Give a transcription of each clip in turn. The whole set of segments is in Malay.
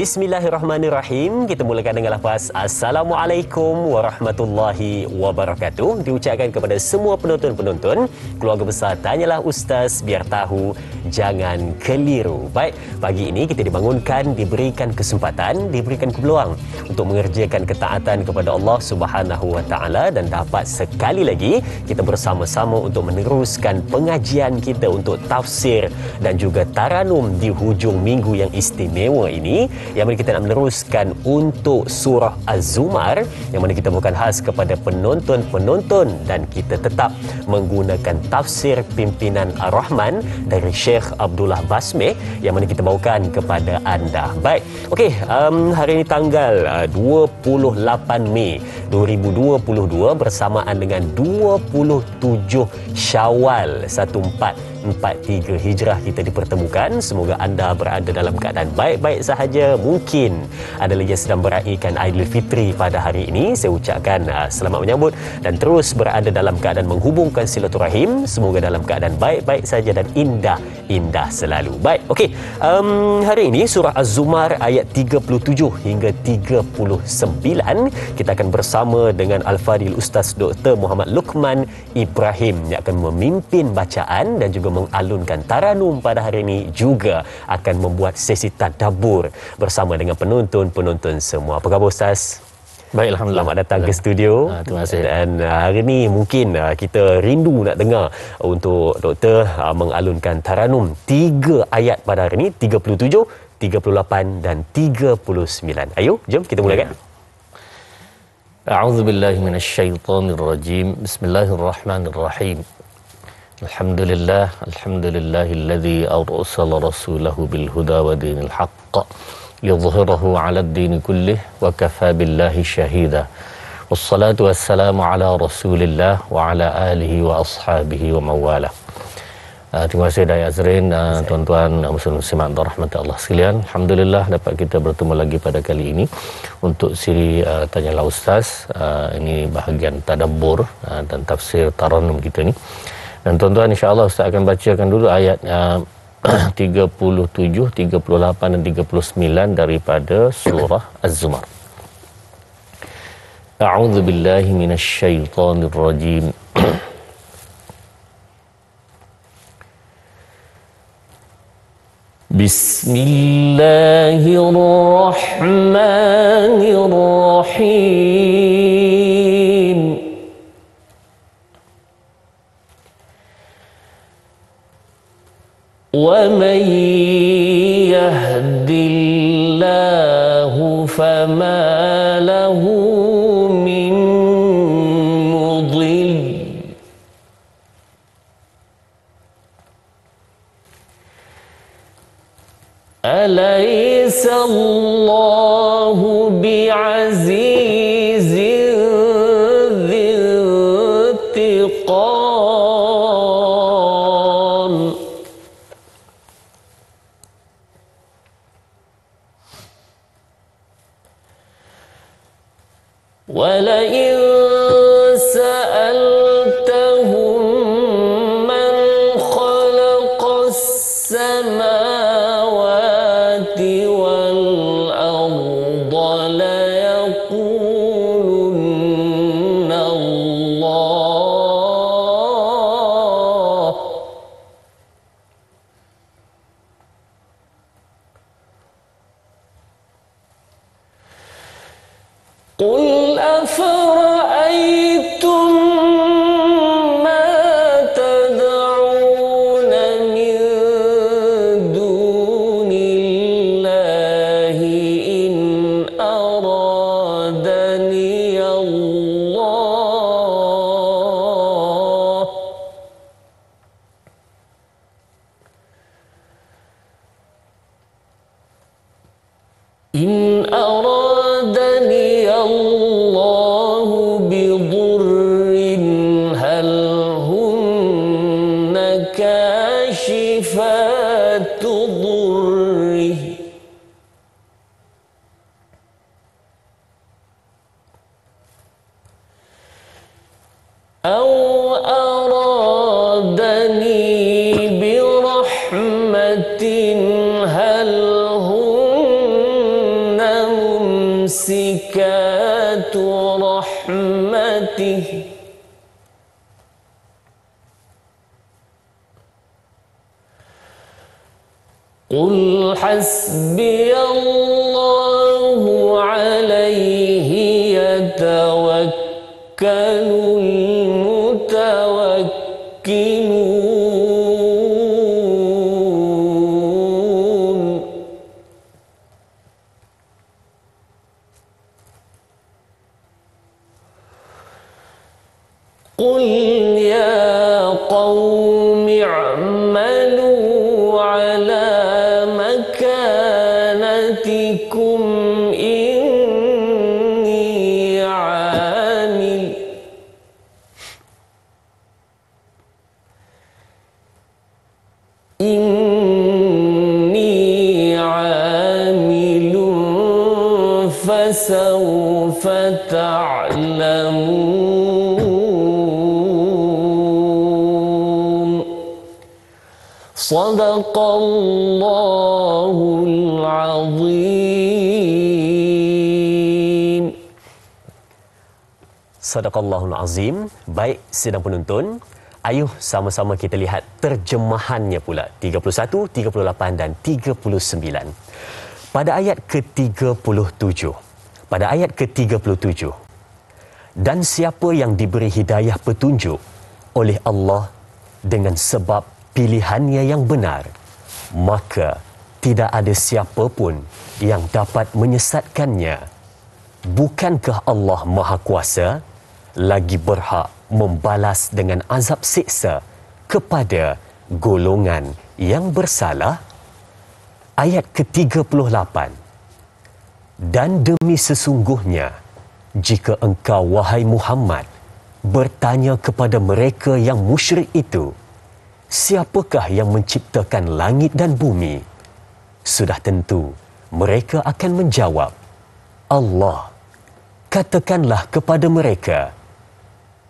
Bismillahirrahmanirrahim. Kita mulakan dengan lafaz Assalamualaikum warahmatullahi wabarakatuh. Diucapkan kepada semua penonton-penonton Keluarga Besar Tanyalah Ustaz, biar tahu, jangan keliru. Baik, pagi ini kita dibangunkan, diberikan kesempatan, diberikan peluang untuk mengerjakan ketaatan kepada Allah Subhanahu wa taala, dan dapat sekali lagi kita bersama-sama untuk meneruskan pengajian kita untuk tafsir dan juga taranum di hujung minggu yang istimewa ini, yang mana kita nak meneruskan untuk surah Az-Zumar, yang mana kita bukan khas kepada penonton-penonton, dan kita tetap menggunakan tafsir pimpinan Ar-Rahman dari Syekh Abdullah Basmeh yang mana kita bawakan kepada anda. Baik, okey, hari ini tanggal 28 Mei 2022 bersamaan dengan 27 Syawal 1443 Hijrah kita dipertemukan. Semoga anda berada dalam keadaan baik-baik sahaja. Mungkin ada lagi yang sedang meraihkan Aidilfitri pada hari ini. Saya ucapkan selamat menyambut dan terus berada dalam keadaan menghubungkan silaturahim. Semoga dalam keadaan baik-baik saja dan indah selalu. Baik, okey. Hari ini surah Az-Zumar ayat 37 hingga 39 kita akan bersama dengan Al-Fadil Ustaz Dr. Muhammad Luqman Ibrahim yang akan memimpin bacaan dan juga mengalunkan taranum pada hari ini, juga akan membuat sesi tadabbur bersama dengan penonton-penonton semua. Apa khabar Ustaz? Baik, alhamdulillah. Selamat datang ke studio. Terima kasih. Dan hari ini mungkin kita rindu nak dengar untuk doktor mengalunkan taranum 3 ayat pada hari ini, 37, 38 dan 39. Ayo, jom kita mulakan. A'udzu billahi minasyaitonir rajim. Bismillahirrahmanirrahim. Alhamdulillahilladzi arsala rasulahu bil huda wa dinil haqq liyudhhirahu 'alad dini kullih wa kafa billahi syahida. Wassalatu wassalamu ala Rasulillah wa ala alihi wa ashabihi wa mawalah. Terima kasih Dai Azrin, tuan-tuan muslim-muslimat rahmat Allah sekalian. Alhamdulillah dapat kita bertemu lagi pada kali ini untuk siri Tanyalah Ustaz. Ini bahagian tadabbur dan tafsir taranum kita ni. Dan tuan-tuan, insya-Allah Ustaz akan bacakan dulu ayat 37, 38 dan 39 daripada surah Az-Zumar. A'udzu billahi minasyaitonir rajim. Bismillahirrahmanirrahim. Wa man yahdillahu fama lahu min mudil. Alaysa Allahu bi'azizin dhintiqam. وَلَئِن سَأَلْتَهُم مَّنْ خَلَقَ السَّمَاوَاتِ وَالْأَرْضَ لَيَقُولُنَّ اللَّهُ قُلْ أَفَرَأَيْتُم مَّا تَدْعُونَ مِن دُونِ اللَّهِ إِنْ أَرَادَنِيَ اللَّهُ بضر هل هن كاشفات ضره أو أرادني برحمة هل هن ممسكات رحمته قل حسبي الله عليه يتوكل المتوكلون قل يا قوم اعملوا على مكانتكم إني عامل فسوف تعلمون صدق الله العظيم. Sadaqallahul Azim. Baik sidang penonton, ayuh sama-sama kita lihat terjemahannya pula 31, 38 dan 39. Pada ayat ke-37. Pada ayat ke-37. Dan siapa yang diberi hidayah petunjuk oleh Allah dengan sebab pilihannya yang benar, maka tidak ada siapa pun yang dapat menyesatkannya. Bukankah Allah Maha Kuasa lagi berhak membalas dengan azab siksa kepada golongan yang bersalah? Ayat ke-38. Dan demi sesungguhnya, jika engkau, wahai Muhammad, bertanya kepada mereka yang musyrik itu, siapakah yang menciptakan langit dan bumi? Sudah tentu mereka akan menjawab, Allah. Katakanlah kepada mereka,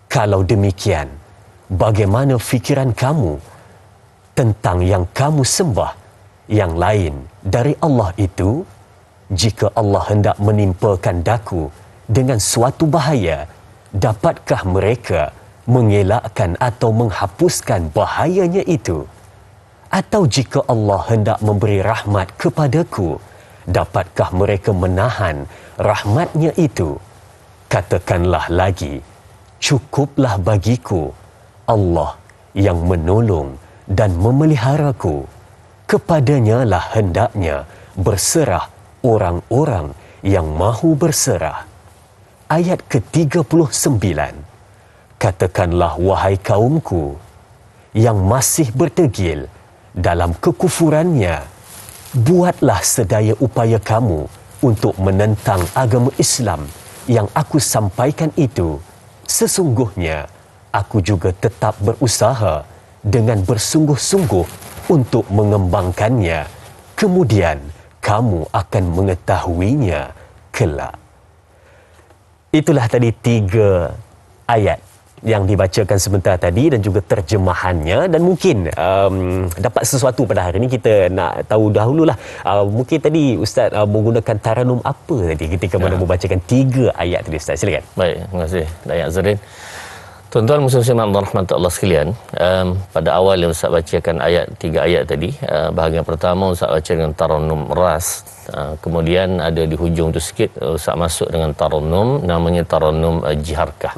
kalau demikian, bagaimana fikiran kamu tentang yang kamu sembah yang lain dari Allah itu? Jika Allah hendak menimpakan daku dengan suatu bahaya, dapatkah mereka mengelakkan atau menghapuskan bahayanya itu? Atau jika Allah hendak memberi rahmat kepadaku, dapatkah mereka menahan rahmatnya itu? Katakanlah lagi, cukuplah bagiku Allah yang menolong dan memeliharaku. Kepadanya lah hendaknya berserah orang-orang yang mahu berserah. Ayat ke-39. Katakanlah, wahai kaumku yang masih bertegil dalam kekufurannya, buatlah sedaya upaya kamu untuk menentang agama Islam yang aku sampaikan itu. Sesungguhnya aku juga tetap berusaha dengan bersungguh-sungguh untuk mengembangkannya. Kemudian kamu akan mengetahuinya kelak. Itulah tadi 3 ayat yang dibacakan sebentar tadi dan juga terjemahannya, dan mungkin dapat sesuatu pada hari ini. Kita nak tahu dahululah, mungkin tadi Ustaz menggunakan taranum apa tadi ketika mana membacakan 3 ayat tadi, Ustaz? Silakan. Baik, terima kasih Dayak Azrin. Tuan-tuan muslim Allah rahmat Allah sekalian, pada awal yang Ustaz bacakan ayat 3 ayat tadi, bahagian pertama Ustaz baca dengan taranum ras, kemudian ada di hujung tu sikit Ustaz masuk dengan taranum namanya taranum jiharkah.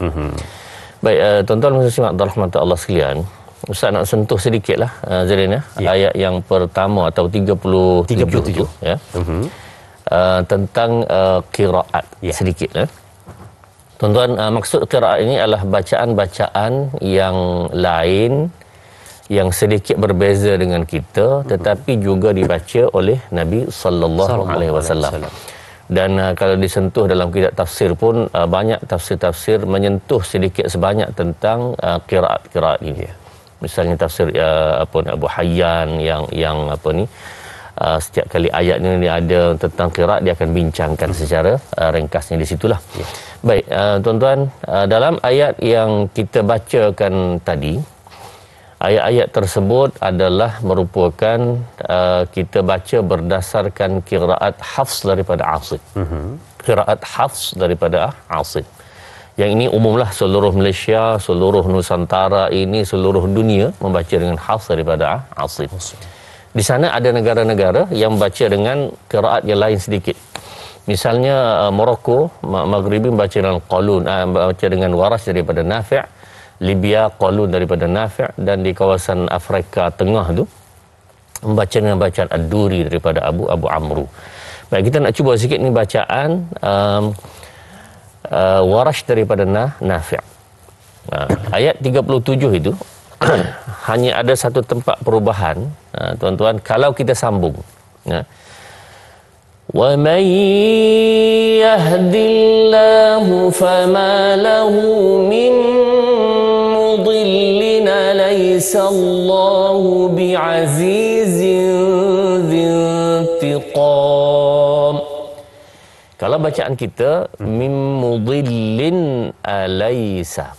Baik, tuan-tuan muslim Allah rahmat Allah sekalian, Ustaz nak sentuh sedikitlah Zarin ya, ayat yang pertama atau 37 tu ya. Tentang qiraat sedikit ya. Tuan-tuan, maksud qiraat ini adalah bacaan-bacaan yang lain yang sedikit berbeza dengan kita, tetapi juga dibaca oleh Nabi sallallahu alaihi wasallam. Dan kalau disentuh dalam kitab tafsir pun banyak tafsir-tafsir menyentuh sedikit sebanyak tentang qiraat-qiraat ini. Misalnya tafsir Abu Hayyan yang setiap kali ayatnya dia ada tentang qiraat, dia akan bincangkan secara ringkasnya di situlah. Baik, tuan-tuan, dalam ayat yang kita bacakan tadi, ayat-ayat tersebut adalah merupakan kita baca berdasarkan qiraat Hafs daripada Asim. qiraat Hafs daripada Asim. Yang ini umumlah seluruh Malaysia, seluruh Nusantara ini, seluruh dunia membaca dengan Hafs daripada Asim. Di sana ada negara-negara yang baca dengan qiraat yang lain sedikit. Misalnya Morocco, Maghribi membaca dengan Qalun, baca dengan waras daripada Nafi', Libya Qalun daripada Nafi', dan di kawasan Afrika Tengah tu membaca dengan bacaan Ad-Duri daripada Abu Amru. Baik, kita nak cuba sikit ni bacaan Warash daripada Nafi'. Ayat 37 itu hanya ada satu tempat perubahan, tuan-tuan, kalau kita sambung. Wa may yahdillahu fama lahu min mudillin laysa Allahu bi'azizin dhintiqam. Kalau bacaan kita mim mudillin alaysa.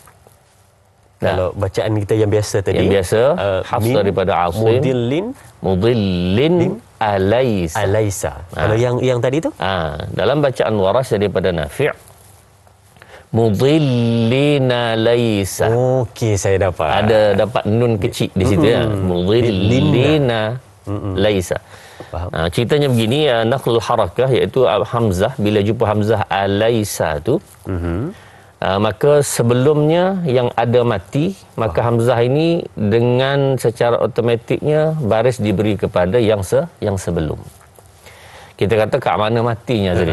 Kalau bacaan kita yang biasa tadi, yang biasa Hafs daripada Asim, mudillin alaysa. Kalau yang tadi tu, dalam bacaan Warash daripada Nafi', mudillina laysa. Okey, saya dapat. Dapat nun kecil di situ ya. Mudillina laysa. Ceritanya begini, naqlul harakah, iaitu Hamzah, bila jumpa Hamzah alaysa tu, maka sebelumnya yang ada mati, maka Hamzah ini dengan secara automatiknya baris diberi kepada yang sebelum. Kita kata kat mana matinya tadi.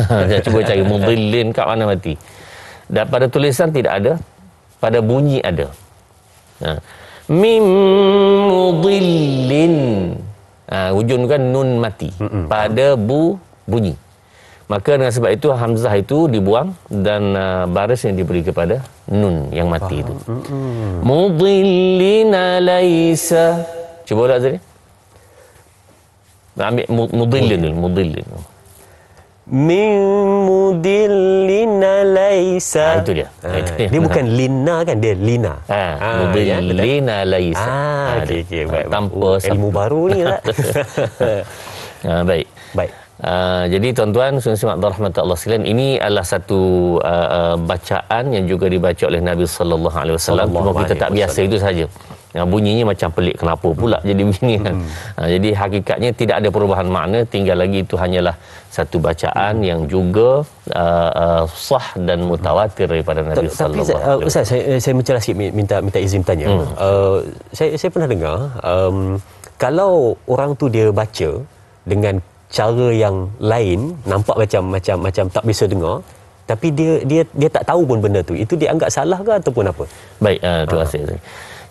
Saya cuba cari mudillin kat mana mati. Dan pada tulisan tidak ada, pada bunyi ada. Mim mudillin. Hujung kan nun mati. Pada bunyi. Maka dengan sebab itu Hamzah itu dibuang dan baris yang diberi kepada nun yang mati itu. Mudillina laysa. Cuba tak tadi? Ambil mudillin. Min mudillina laysa. Itu dia. Dia bukan lina kan, dia lina. Mudillina laysa. Okey, baik. Tanpa ilmu baru ni tak? Baik. Jadi tuan-tuan, saudara rahmat Allah sekalian, ini adalah satu bacaan yang juga dibaca oleh Nabi sallallahu alaihi wasallam. Cuma kita tak biasa itu saja. Bunyinya macam pelik, kenapa pula jadi begini kan. Jadi hakikatnya tidak ada perubahan makna, tinggal lagi itu hanyalah satu bacaan yang juga sah dan mutawatir daripada Nabi sallallahu alaihi wasallam. Ustaz, saya mencelah sikit, minta izin tanya. Saya pernah dengar kalau orang tu dia baca dengan cara yang lain, nampak macam tak biasa dengar, tapi dia tak tahu pun benda tu, itu dianggap salah ke ataupun apa? Baik, terima kasih.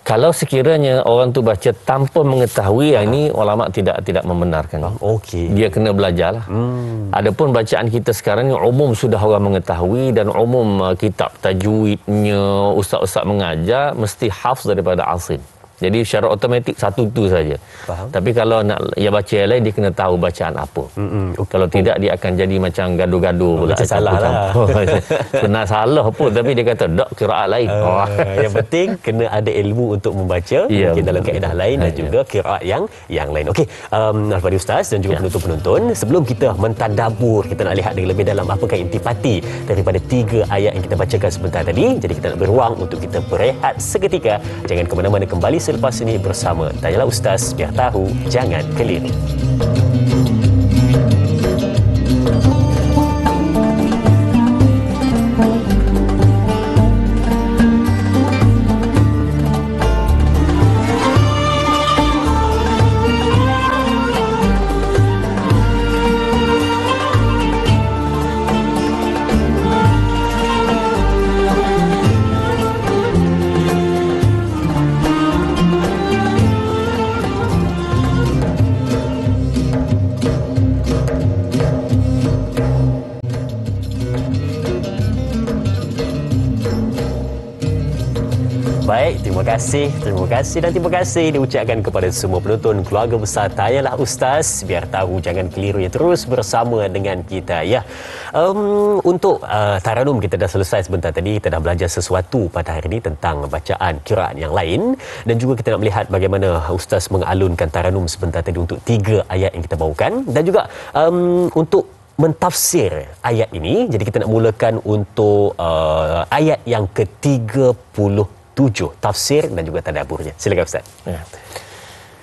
Kalau sekiranya orang tu baca tanpa mengetahui, yang ini ulama tidak membenarkan. Okey. Dia kena belajarlah. Adapun bacaan kita sekarang ni umum sudah orang mengetahui, dan umum kitab tajwidnya ustaz-ustaz mengajar mesti Hafs daripada Asim. Jadi secara automatik satu tu saja. Tapi kalau nak yang baca yang lain, dia kena tahu bacaan apa. Kalau tidak, dia akan jadi macam gaduh-gaduh pula. Macam salah lah. Benar salah pun, tapi dia kata tak, qiraat lain. Yang penting kena ada ilmu untuk membaca, mungkin dalam kaedah lain dan juga qiraat yang lain. Okey, Al-Fadhil Ustaz dan juga penonton-penonton, sebelum kita mentadabur, kita nak lihat lebih dalam apakah intipati daripada 3 ayat yang kita bacakan sebentar tadi. Jadi kita nak beruang untuk kita berehat seketika. Jangan ke mana-mana, kembali selepas ini bersama Tanyalah Ustaz, biar tahu jangan keliru. Baik, terima kasih diucapkan kepada semua penonton keluarga besar Tanyalah Ustaz, biar tahu jangan keliru, ya, terus bersama dengan kita ya. Untuk Taranum kita dah selesai sebentar tadi, kita dah belajar sesuatu pada hari ini tentang bacaan qiraat yang lain, dan juga kita nak melihat bagaimana Ustaz mengalunkan Taranum sebentar tadi untuk 3 ayat yang kita bawakan, dan juga untuk mentafsir ayat ini. Jadi kita nak mulakan untuk ayat yang ke-37, tafsir dan juga tadaburnya. Silakan Ustaz. Ya.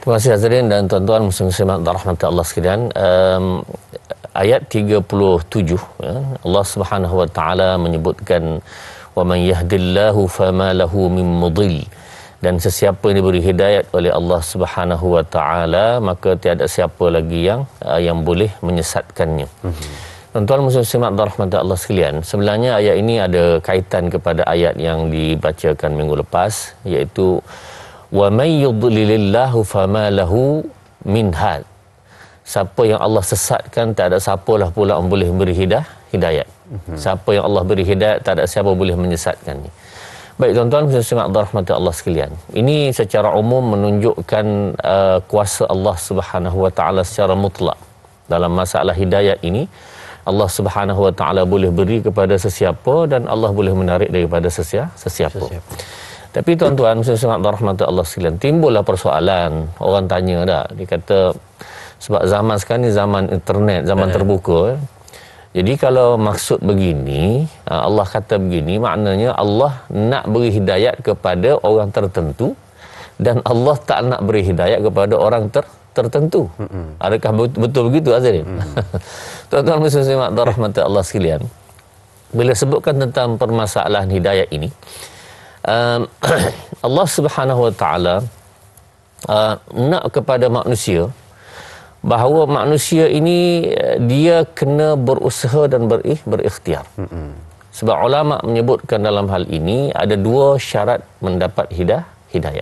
Terima kasih hadirin dan tuan-tuan muslim-muslimat rahmat Allah sekalian. Ayat 37 ya, Allah Subhanahu wa taala menyebutkan wa man yahdillahu fama lahu min mudil, dan sesiapa yang diberi hidayat oleh Allah Subhanahu wa taala maka tiada siapa lagi yang boleh menyesatkannya. Tuan-tuan muslimat rahmat Allah sekalian, sebenarnya ayat ini ada kaitan kepada ayat yang dibacakan minggu lepas, iaitu wa may yudlilillahu fama lahu min had. Siapa yang Allah sesatkan, tak ada siapalah pula yang boleh beri hidayat. Siapa yang Allah beri hidayat, tak ada siapa boleh menyesatkannya. Baik tuan-tuan muslimat rahmat Allah sekalian, ini secara umum menunjukkan kuasa Allah Subhanahu wa taala secara mutlak. Dalam masalah hidayat ini, Allah Subhanahu wa taala boleh beri kepada sesiapa dan Allah boleh menarik daripada sesiapa. Tapi tuan-tuan muslimat rahmat Allah sekalian, timbullah persoalan. Orang tanya dah, dia kata sebab zaman sekarang ni zaman internet, zaman terbuka. Jadi kalau maksud begini, Allah kata begini, maknanya Allah nak beri hidayat kepada orang tertentu dan Allah tak nak beri hidayat kepada orang tertentu. Adakah betul begitu Azrin? Tuan-tuan muslimat rahmat Allah sekalian, bila sebutkan tentang permasalahan hidayat ini, Allah Subhanahu wa taala nak kepada manusia bahawa manusia ini dia kena berusaha dan berikhtiar. Sebab ulama menyebutkan dalam hal ini ada dua syarat mendapat hidayat.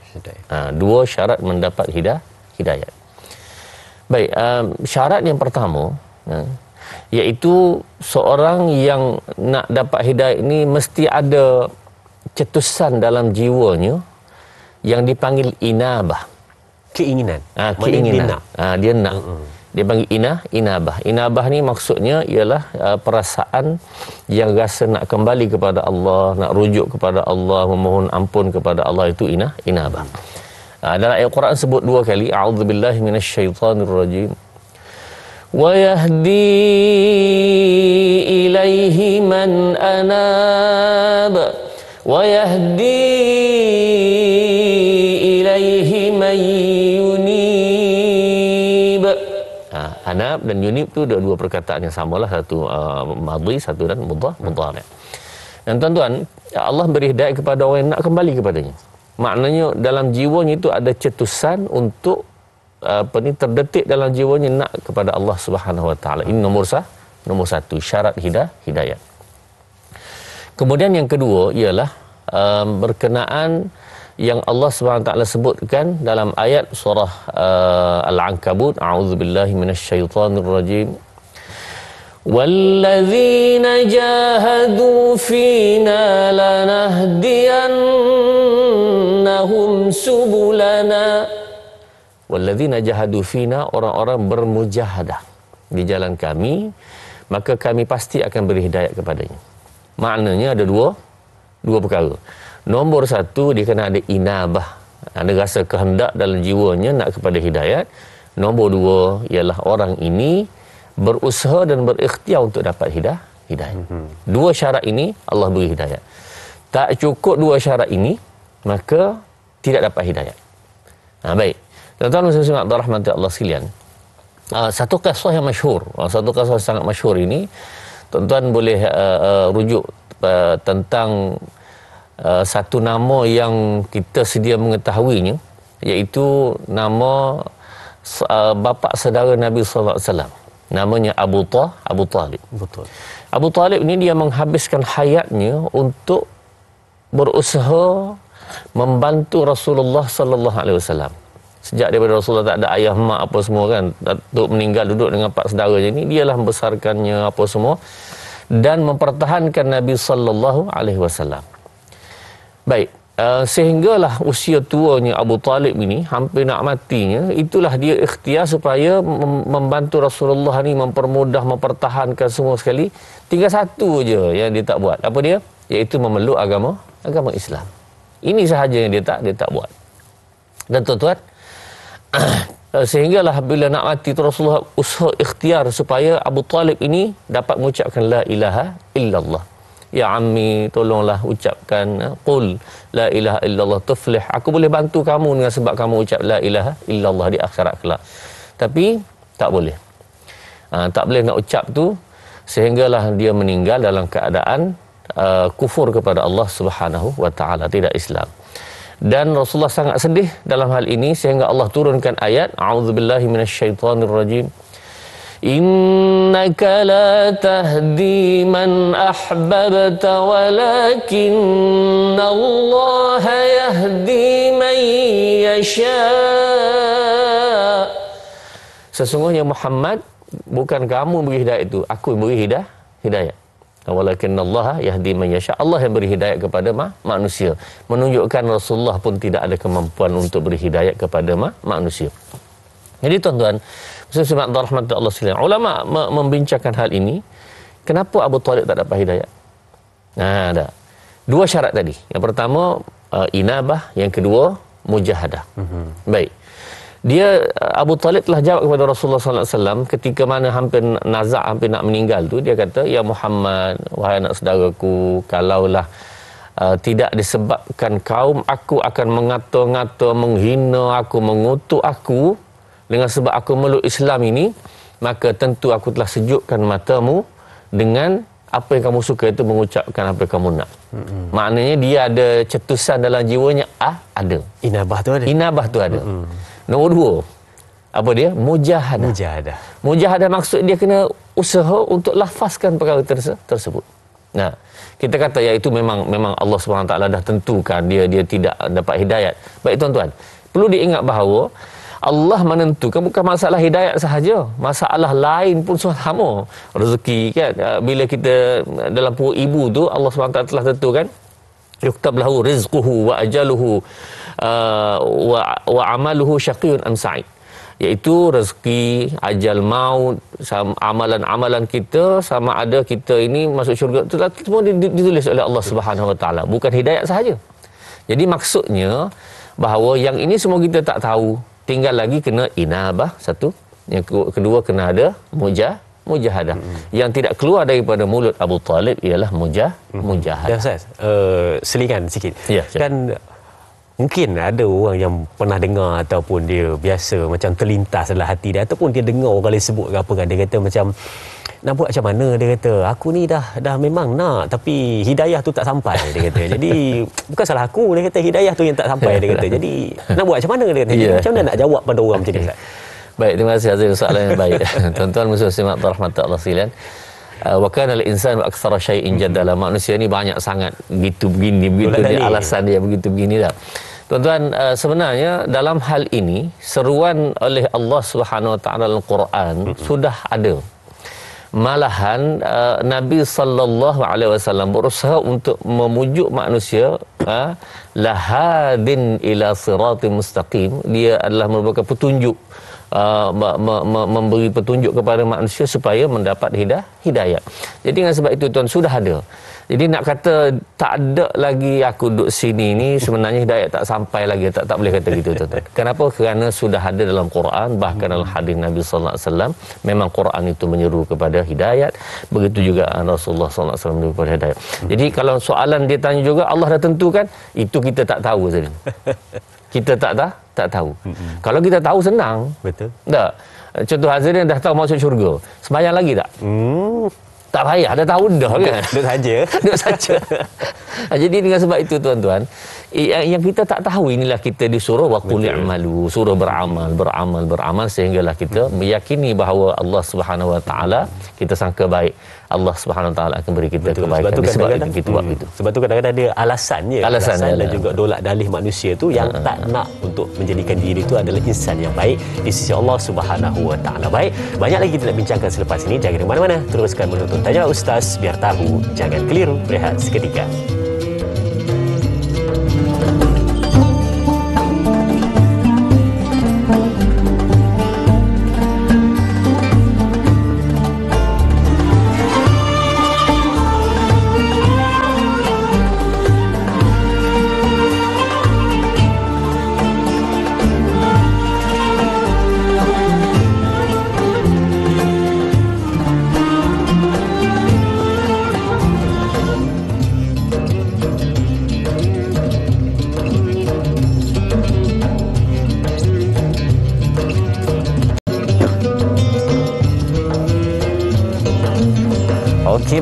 Dua syarat mendapat hidayat. Baik, syarat yang pertama iaitu seorang yang nak dapat hidayat ini mesti ada cetusan dalam jiwanya yang dipanggil inabah. Keinginan. Keinginan. Dia nak. Dia panggil inabah. Inabah ni maksudnya ialah perasaan yang rasa nak kembali kepada Allah, nak rujuk kepada Allah, memohon ampun kepada Allah, itu inabah. Dalam ayat Quran sebut dua kali, a'udzubillahi minasyaitanirrajim. Wa yahdi ilaihi man anab wa yahdi ilaihi man yunib. Anab dan yunib tu dua perkataan yang samalah, satu madhi, satu dan mudhari'. Dan tuan-tuan, Allah beri hidayah kepada orang yang nak kembali kepadanya. Maknanya dalam jiwanya itu ada cetusan untuk terdetik dalam jiwanya nak kepada Allah Subhanahu wa taala. Ini nombor satu syarat hidayah. Kemudian yang kedua ialah berkenaan yang Allah Subhanahu wa taala sebutkan dalam ayat surah Al-Ankabut, a'udzubillahi minasyaitonirrajim. وَالَّذِينَ جَاهَدُوا فِينَا لَنَهْدِيَنَّهُمْ سُبُلَنَا. وَالَّذِينَ جَاهَدُوا فِينَا, orang-orang bermujahadah di jalan kami, maka kami pasti akan beri hidayat kepadanya. Maknanya ada dua perkara. Nombor satu, dia kena ada inabah, ada rasa kehendak dalam jiwanya nak kepada hidayat. Nombor dua ialah orang ini berusaha dan berikhtiar untuk dapat hidayat. Dua syarat ini Allah beri hidayat. Tak cukup dua syarat ini, maka tidak dapat hidayat. Baik. Tuan-tuan muslimat rahmati Allah sekalian, satu kisah yang masyhur, satu kisah sangat masyhur ini, tuan-tuan boleh rujuk tentang satu nama yang kita sedia mengetahuinya, iaitu nama bapa saudara Nabi sallallahu alaihi wasallam. Namanya Abu Talib. Betul. Abu Talib ini dia menghabiskan hayatnya untuk berusaha membantu Rasulullah sallallahu alaihi wasallam. Sejak daripada Rasulullah tak ada ayah mak apa semua kan, Datuk meninggal duduk dengan empat saudaranya ini, dialah membesarkannya apa semua dan mempertahankan Nabi sallallahu alaihi wasallam. Baik, sehinggalah usia tuanya Abu Talib ini hampir nak matinya, itulah dia ikhtiar supaya membantu Rasulullah ni, mempermudah, mempertahankan semua sekali. Tinggal satu je yang dia tak buat. Apa dia? Iaitu memeluk agama Islam. Ini sahaja yang dia tak buat. Dan tuan-tuan, Sehinggalah bila nak mati tu Rasulullah usaha ikhtiar supaya Abu Talib ini dapat mengucapkan la ilaha illallah. Ya ammi, tolonglah ucapkan qul la ilaha illallah tuflih. Aku boleh bantu kamu dengan sebab kamu ucap la ilaha illallah di akhirat kelak. Tapi tak boleh. Tak boleh nak ucap tu, sehinggalah dia meninggal dalam keadaan kufur kepada Allah Subhanahu wa taala, tidak Islam. Dan Rasulullah sangat sedih dalam hal ini sehingga Allah turunkan ayat a'udzubillahi minasyaitonirrajim. Innaka la tahdi man ahbabta walakinallaha yahdi man yasha. Sesungguhnya Muhammad, bukan kamu beri hidayah itu, aku yang beri hidayah. Walakinallaha yahdi man yasha. Allah yang beri hidayah kepada manusia. Menunjukkan Rasulullah pun tidak ada kemampuan untuk beri hidayah kepada manusia. Jadi tuan-tuan, muslim rahmatullah Allah sekalian, ulama membincangkan hal ini. Kenapa Abu Talib tak dapat hidayah? Ada dua syarat tadi. Yang pertama inabah, yang kedua mujahadah. Baik. Dia Abu Talib telah jawab kepada Rasulullah sallallahu alaihi wasallam ketika mana hampir nak meninggal tu, dia kata, ya Muhammad, wahai anak saudaraku, kalaulah tidak disebabkan kaum aku akan mengata-ngata, menghina aku, mengutuk aku dengan sebab aku meluk Islam ini, maka tentu aku telah sejukkan matamu dengan apa yang kamu suka, itu mengucapkan apa yang kamu nak. Maknanya dia ada cetusan dalam jiwanya, ada. Inabah tu ada. Nombor dua, apa dia? Mujahadah. Mujahadah maksud dia kena usaha untuk lafazkan perkara tersebut. Nah, kita kata iaitu memang Allah SWT dah tentukan dia tidak dapat hidayat. Baik tuan-tuan, perlu diingat bahawa Allah menentukan bukan masalah hidayat sahaja, masalah lain pun sama. Rezeki kan, bila kita dalam perut ibu tu, Allah SWT telah tentukan yuktab lahu rizquhu wa ajaluhu wa amaluhu syaqiyyun am sa'id, iaitu rezeki, ajal maut, amalan-amalan kita, sama ada kita ini masuk syurga, itu semua ditulis oleh Allah Subhanahu wa taala, bukan hidayat sahaja. Jadi maksudnya bahawa yang ini semua kita tak tahu, tinggal lagi kena inabah satu, yang kedua kena ada mujahadah. Yang tidak keluar daripada mulut Abu Talib ialah mujahadah. Dan Ustaz, selingan sikit. Ya, kan mungkin ada orang yang pernah dengar ataupun dia biasa macam terlintas dalam hati dia, ataupun dia dengar orang lain sebut ke apa kan, dia kata macam nak buat macam mana, dia kata aku ni dah memang nak, tapi hidayah tu tak sampai, dia kata. Jadi bukan salah aku, dia kata hidayah tu yang tak sampai, dia kata. Jadi nak buat macam mana, dia kata. Jadi, macam mana nak jawab pada orang macam ni, Ustaz? Baik, terima kasih Azizul, soalan yang baik. Tuan-tuan muslim rahmatullah sekalian, wa kana al-insanu aktsara syai'in jadala. Manusia ni banyak sangat begitu dia alasan dia begitu begini dah. Tuan-tuan, sebenarnya dalam hal ini seruan oleh Allah Subhanahu wa taala dalam Quran sudah ada. Malahan Nabi sallallahu alaihi wasallam berusaha untuk memujuk manusia lahadin ila siratim mustaqim. Dia adalah merupakan petunjuk, memberi petunjuk kepada manusia supaya mendapat hidayah. Jadi dengan sebab itu tuan, sudah ada. Jadi nak kata tak ada lagi aku duduk sini ni, sebenarnya hidayah tak sampai lagi, tak boleh kata gitu tuan-tuan. Kenapa? Kerana sudah ada dalam Quran, bahkan dalam hadis Nabi sallallahu alaihi wasallam, memang Quran itu menyeru kepada hidayat, begitu juga Rasulullah sallallahu alaihi wasallam menyeru kepada hidayat. Jadi kalau soalan dia tanya juga Allah dah tentukan, itu kita tak tahu tadi. Kita tak tahu. Kalau kita tahu senang. Betul. Tak. Contoh Hazrin dah tahu masuk syurga. Sembahyang lagi tak? Tak payah, dah tahu dah kan. Duduk saja. Jadi dengan sebab itu tuan-tuan, yang kita tak tahu inilah kita disuruh waqul i'malu, suruh beramal sehinggalah kita meyakini bahawa Allah Subhanahu wa taala, kita sangka baik, Allah Subhanahu wa taala akan beri kita kebaikan. Sebab itu kita buat itu. Sebab tu kadang-kadang ada alasan dan juga dolak dalih manusia tu yang tak nak untuk menjadikan diri itu adalah insan yang baik di sisi Allah Subhanahu wa taala. Baik, banyak lagi kita nak bincangkan selepas ini. Jangan ke mana-mana, teruskan menonton Tanyalah Ustaz, biar tahu, jangan keliru. Rehat seketika.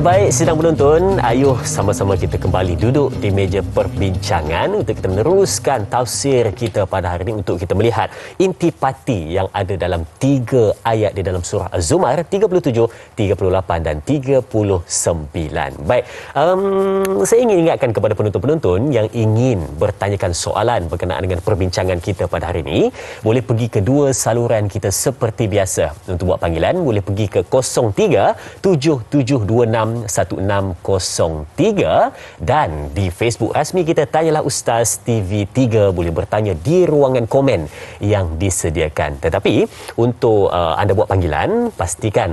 baik sidang penonton, ayuh sama-sama kita kembali duduk di meja perbincangan untuk kita meneruskan tafsir kita pada hari ini, untuk kita melihat intipati yang ada dalam 3 ayat di dalam surah Az-Zumar 37, 38 dan 39. Baik, saya ingin ingatkan kepada penonton-penonton yang ingin bertanyakan soalan berkenaan dengan perbincangan kita pada hari ini, boleh pergi ke dua saluran kita seperti biasa. Untuk buat panggilan boleh pergi ke 0377261603 dan di Facebook rasmi kita Tanyalah Ustaz TV3 boleh bertanya di ruangan komen yang disediakan. Tetapi untuk anda buat panggilan, pastikan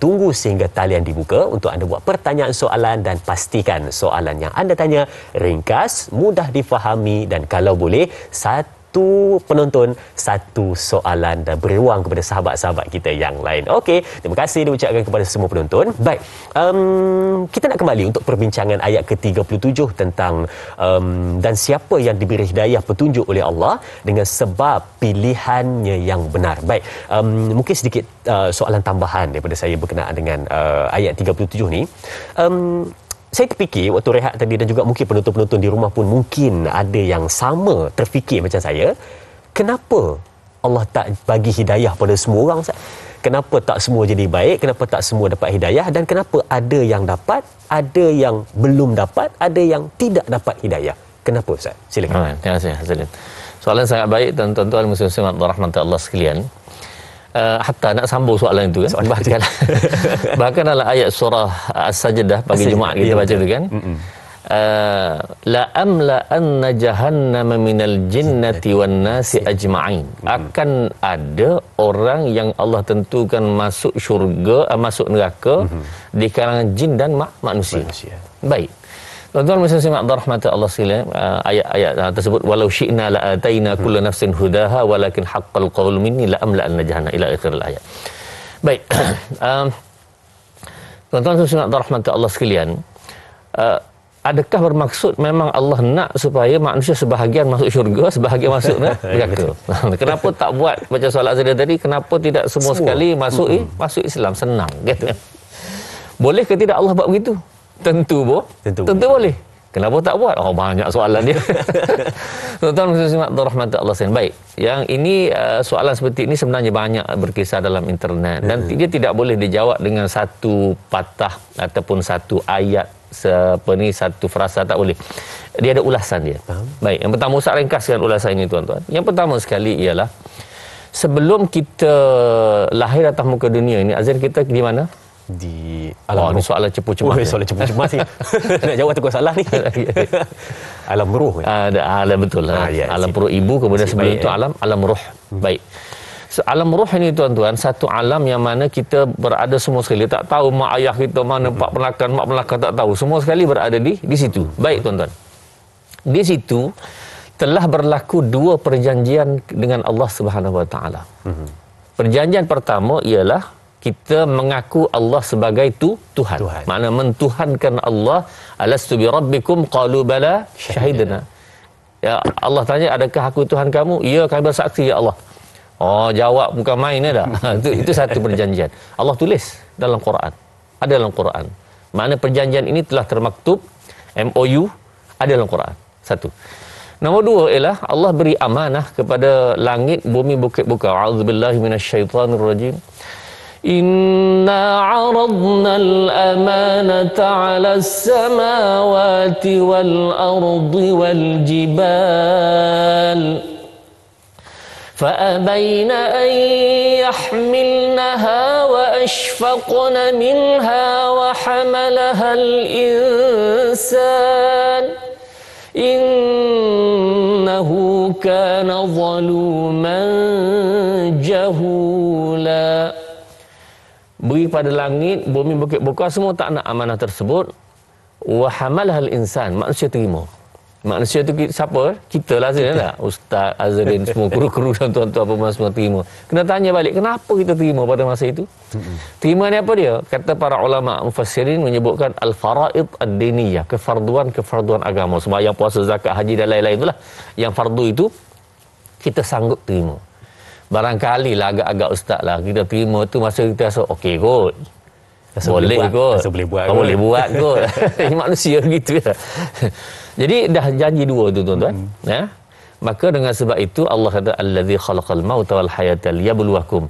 tunggu sehingga talian dibuka untuk anda buat pertanyaan soalan, dan pastikan soalan yang anda tanya ringkas, mudah difahami, dan kalau boleh satu penonton satu soalan, dan beri ruang kepada sahabat-sahabat kita yang lain. Okey, terima kasih diucapkan kepada semua penonton. Baik, kita nak kembali untuk perbincangan ayat ke-37 tentang dan siapa yang diberi hidayah petunjuk oleh Allah dengan sebab pilihannya yang benar. Baik, mungkin sedikit soalan tambahan daripada saya berkenaan dengan ayat 37 ni. Saya terfikir waktu rehat tadi, dan juga mungkin penonton-penonton di rumah pun mungkin ada yang sama terfikir macam saya. Kenapa Allah tak bagi hidayah pada semua orang, Ustaz? Kenapa tak semua jadi baik? Kenapa tak semua dapat hidayah? Dan kenapa ada yang dapat, ada yang belum dapat, ada yang tidak dapat hidayah? Kenapa, Ustaz? Silakan. Terima kasih, Hazrin. Soalan sangat baik, tuan-tuan muslim-muslimat rahmatan Allah sekalian. Hatta nak sambung soalan itu kan, bahkan dalam ayat surah As-Sajdah pagi Jumaat kita baca tu kan, la amla anna jahannama minal jinnati wan nasi ajma'in, akan ada orang yang Allah tentukan masuk syurga, masuk neraka di kalangan jin dan manusia. Baik, tuan-tuan muslimat rahmat Allah sekalian, ayat-ayat tersebut, walau syi'na la ataina kullu nafsin hudaha walakin haqqal qaul minni la amla an jahannama ila akhir ayat. Baik, tuan-tuan muslimat rahmat Allah sekalian, adakah bermaksud memang Allah nak supaya manusia sebahagian masuk syurga, sebahagian masuk neraka? Kenapa tak buat macam soalan saya tadi, kenapa tidak semua sekali masuk masuk Islam, senang kan? Boleh ke tidak Allah buat begitu? Tentu boleh. Kenapa tak buat? Oh, banyak soalan dia. Tuan-tuan muslimat rahmat Allah sekalian. Baik, yang ini soalan seperti ini sebenarnya banyak berkisar dalam internet, dan dia tidak boleh dijawab dengan satu patah ataupun satu ayat, satu frasa, tak boleh. Dia ada ulasan dia. Baik, yang pertama Ustaz ringkaskan ulasan ini, tuan-tuan. Yang pertama sekali ialah, sebelum kita lahir atas muka dunia ini, azan kita di mana? Di alam ruh. Ini soalan cepu-cemas. Soalan cepu-cemas ni. Nak jawab tu salah ni. Alam ruh. Alam betul lah. Alam perut ibu, kemudian sebelum itu alam ruh. Baik. Alam ruh ini, tuan-tuan, satu alam yang mana kita berada semua sekali. Tak tahu mak ayah kita mana, mak penakan tak tahu. Semua sekali berada di situ. Baik, tuan-tuan. Di situ telah berlaku dua perjanjian dengan Allah Subhanahu Wa Taala. Perjanjian pertama ialah kita mengaku Allah sebagai Tuhan. Makna mentuhankan Allah. Alastu bi rabbikum qalu bala syahidna. Ya, Allah tanya, adakah aku Tuhan kamu? Ya, kami bersaksi ya Allah. Oh, jawab bukan main dah. Itu satu perjanjian. Allah tulis dalam Quran. Ada dalam Quran. Makna perjanjian ini telah termaktub, MOU ada dalam Quran. Satu. Nombor dua ialah Allah beri amanah kepada langit, bumi, bukit-bukit. A'udzubillahi minasyaitanirrajim. Inna 'aradna al-amanata 'ala as-samawati wal-ardi wal-jibal فأبين أن يحملنها وأشفقن منها وحملها الإنسان إنه كان ظلوما جهولا. Beri pada langit, bumi, bukit-bukit, semua tak nak amanah tersebut. Wa hamalahal insan, manusia terima. Manusia tu siapa? Kita lah sebenarnya tak? Ustaz, Azrin, semua kru-kru dan tuan-tuan apa semua terima. Kena tanya balik, kenapa kita terima pada masa itu? Terima ni apa dia? Kata para ulama mufassirin menyebutkan al-faraid ad-diniyah, kefarduan agama. Sembahyang, puasa, zakat, haji dan lain-lain itulah. Yang fardu itu kita sanggup terima. Barangkali lah agak-agak ustaz lah kita terima tu masa kita rasa okey kot. boleh kot. Boleh buat. Boleh buat kot. Manusia gitu ya. Jadi dah janji dua tu tuan-tuan. Ya. Maka dengan sebab itu Allah kata allazi khalaqal mauta wal hayata liyabluwakum.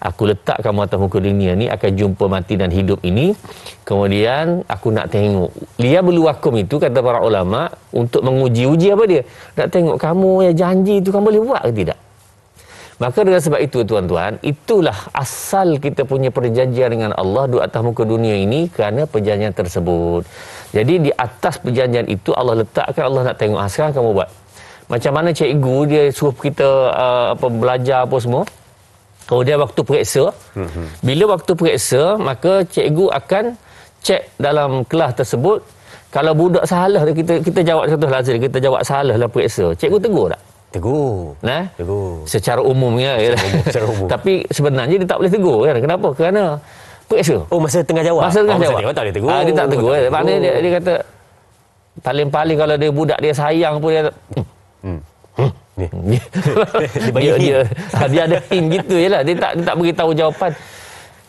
Aku letak kamu atas muka dunia ni akan jumpa mati dan hidup ini. Kemudian aku nak tengok. Liyabluwakum itu kata para ulama untuk menguji apa dia? Nak tengok kamu yang janji tu kamu boleh buat ke tidak? Maka dengan sebab itu tuan-tuan, itulah asal kita punya perjanjian dengan Allah di atas muka dunia ini kerana perjanjian tersebut. Jadi di atas perjanjian itu Allah letakkan, Allah nak tengok sekarang kamu buat. Macam mana cikgu dia suruh kita belajar apa semua. Kemudian waktu periksa, bila waktu periksa, maka cikgu akan cek dalam kelas tersebut. Kalau budak salah, kita jawab contohlah, kita jawab salah dalam periksa. Cikgu tegur tak? Tegur. Nah, tegur. Secara umumnya. Secara umum. Tapi sebenarnya dia tak boleh tegur kan? Kenapa? Kerana periksa. Oh, masa tengah jawab. Masa tengah jawab. Tak boleh tegur. Dia tak tegur. Maknanya dia kata paling-paling kalau dia budak dia sayang pun dia dia ada hint gitu jelah. Dia tak beritahu jawapan.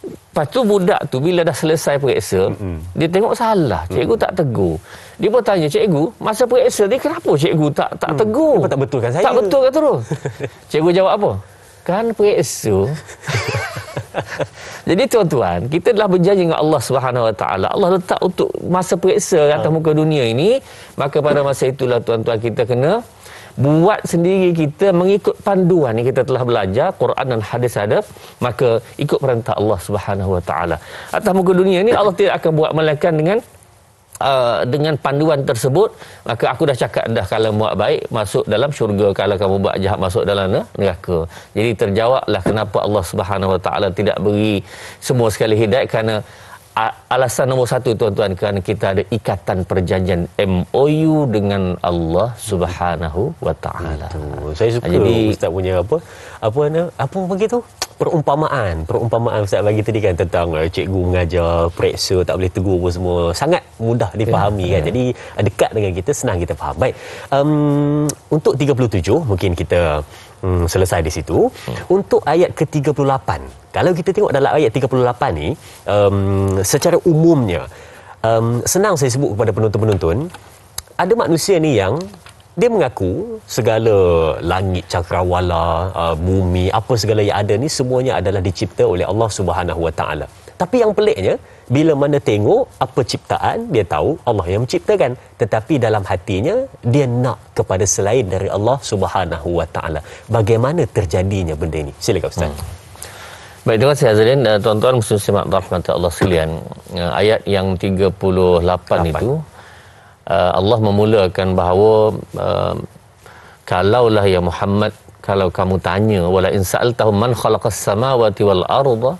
Lepas tu budak tu bila dah selesai periksa, dia tengok salah, cikgu tak tegur. Dia pun tanya cikgu, masa periksa dia kenapa cikgu tak tegur? Kenapa tak betulkan saya? Tak betul kata terus. Cikgu jawab apa? Kan periksa. Jadi tuan-tuan, kita telah berjanji dengan Allah Subhanahu Wa Taala. Allah letak untuk masa periksa atas muka dunia ini, maka pada masa itulah tuan-tuan kita kena buat sendiri kita mengikut panduan yang kita telah belajar Quran dan hadis ada, maka ikut perintah Allah Subhanahu Wa Taala. Atas muka dunia ini Allah tidak akan buat melainkan dengan panduan tersebut. Maka aku dah cakap dah, kalau buat baik masuk dalam syurga, kalau kamu buat jahat masuk dalam neraka. Jadi terjawablah kenapa Allah Subhanahu Wa Taala tidak beri semua sekali hidayah, kerana alasan nombor satu tuan-tuan, kerana kita ada ikatan perjanjian MOU dengan Allah Subhanahu Wa Taala. Saya suka jadi, Ustaz punya apa begitu? Perumpamaan Ustaz bagi tadi kan tentang cikgu mengajar, periksa, tak boleh tegur apa semua. Sangat mudah dipahami kan. Jadi dekat dengan kita, senang kita faham. Baik. Untuk 37 mungkin kita selesai di situ. Untuk ayat ke-38. Kalau kita tengok dalam ayat 38 ni, secara umumnya senang saya sebut kepada penonton-penonton, ada manusia ni yang dia mengaku segala langit cakrawala, bumi, apa segala yang ada ni semuanya adalah dicipta oleh Allah Subhanahu Wa Taala. Tapi yang peliknya, bila mana tengok apa ciptaan, dia tahu Allah yang menciptakan, tetapi dalam hatinya dia nak kepada selain dari Allah Subhanahu Wa Taala. Bagaimana terjadinya benda ini? Silakan Ustaz. Baik, terima kasih Azrin. Tuan-tuan muslimat rahmat Allah sekalian, ayat yang 38 itu Allah memulakan bahawa kalaulah ya Muhammad, kalau kamu tanya, wala in sa'altahum man khalaqas samawati wal arda,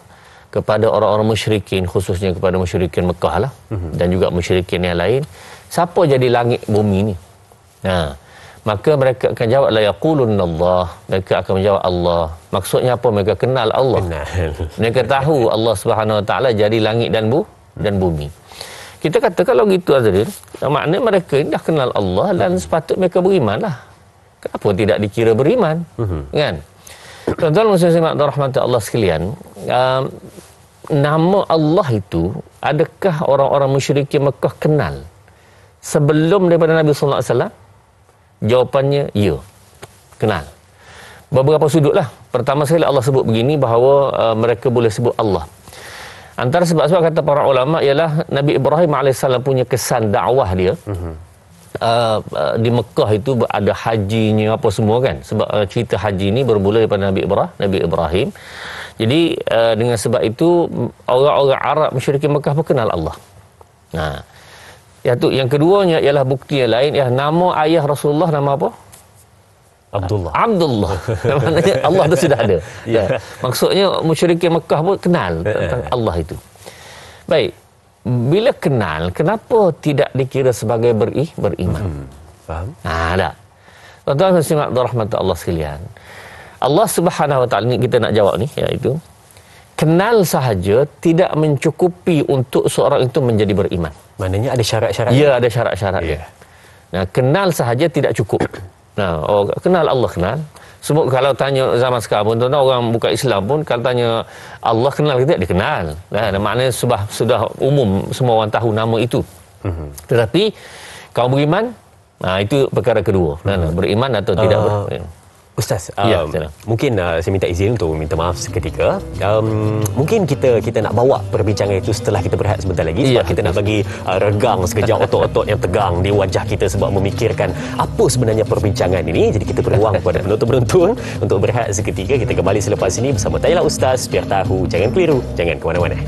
kepada orang-orang musyrikin, khususnya kepada musyrikin Mekah lah, dan juga musyrikin yang lain, siapa jadi langit bumi ni? Maka mereka akan jawab la yaqulunallah, mereka akan menjawab Allah. Maksudnya apa? Mereka kenal Allah. Mereka tahu Allah Subhanahu Wa Taala jadi langit dan bumi. Kita kata kalau gitu Azrin, maknanya mereka dah kenal Allah dan sepatutnya mereka berimanlah. Kenapa tidak dikira beriman? Kan? Tuan-tuan muslimat rahmat Allah sekalian, nama Allah itu adakah orang-orang musyrikin Mekah kenal sebelum daripada Nabi sallallahu alaihi wasallam? Jawapannya ya, kenal. Beberapa sudutlah. Pertama sekali Allah sebut begini bahawa mereka boleh sebut Allah. Antara sebab-sebab kata para ulama ialah Nabi Ibrahim AS punya kesan dakwah dia. Di Mekah itu ada hajinya apa semua kan. Sebab cerita haji ni bermula daripada Nabi Ibrahim. Jadi dengan sebab itu orang-orang Arab musyrikin Mekah pun kenal Allah. Yang keduanya ialah bukti yang lain, ialah nama ayah Rasulullah nama apa? Abdullah. Maknanya Allah tu sudah ada. Maksudnya musyrikin Mekah pun kenal tentang Allah itu. Baik. Bila kenal, kenapa tidak dikira sebagai beriman? Faham? Tak. Tuan-tuan dan puan-puan rahmat Allah sekalian. Allah Subhanahu Wa Taala ni kita nak jawab ni, iaitu kenal sahaja tidak mencukupi untuk seorang itu menjadi beriman. Maknanya ada syarat-syarat. Ya, ada syarat-syarat. Kenal sahaja tidak cukup. Kenal Allah kenal. Sebab kalau tanya zaman sekarang pun, tuan-tuan, orang bukan Islam pun kalau tanya Allah kenal ke tidak, dia kenal. Maknanya sudah umum, semua orang tahu nama itu. Tetapi kaum beriman, itu perkara kedua. Beriman atau tidak beriman. Ustaz, mungkin saya minta izin untuk minta maaf seketika. Mungkin kita nak bawa perbincangan itu setelah kita berehat sebentar lagi, sebab kita nak bagi regang sekejap otot-otot yang tegang di wajah kita sebab memikirkan apa sebenarnya perbincangan ini. Jadi kita beri ruang kepada penonton-penonton untuk berehat seketika. Kita kembali selepas ini bersama Tanyalah Ustaz. Biar tahu, jangan keliru, jangan ke mana-mana.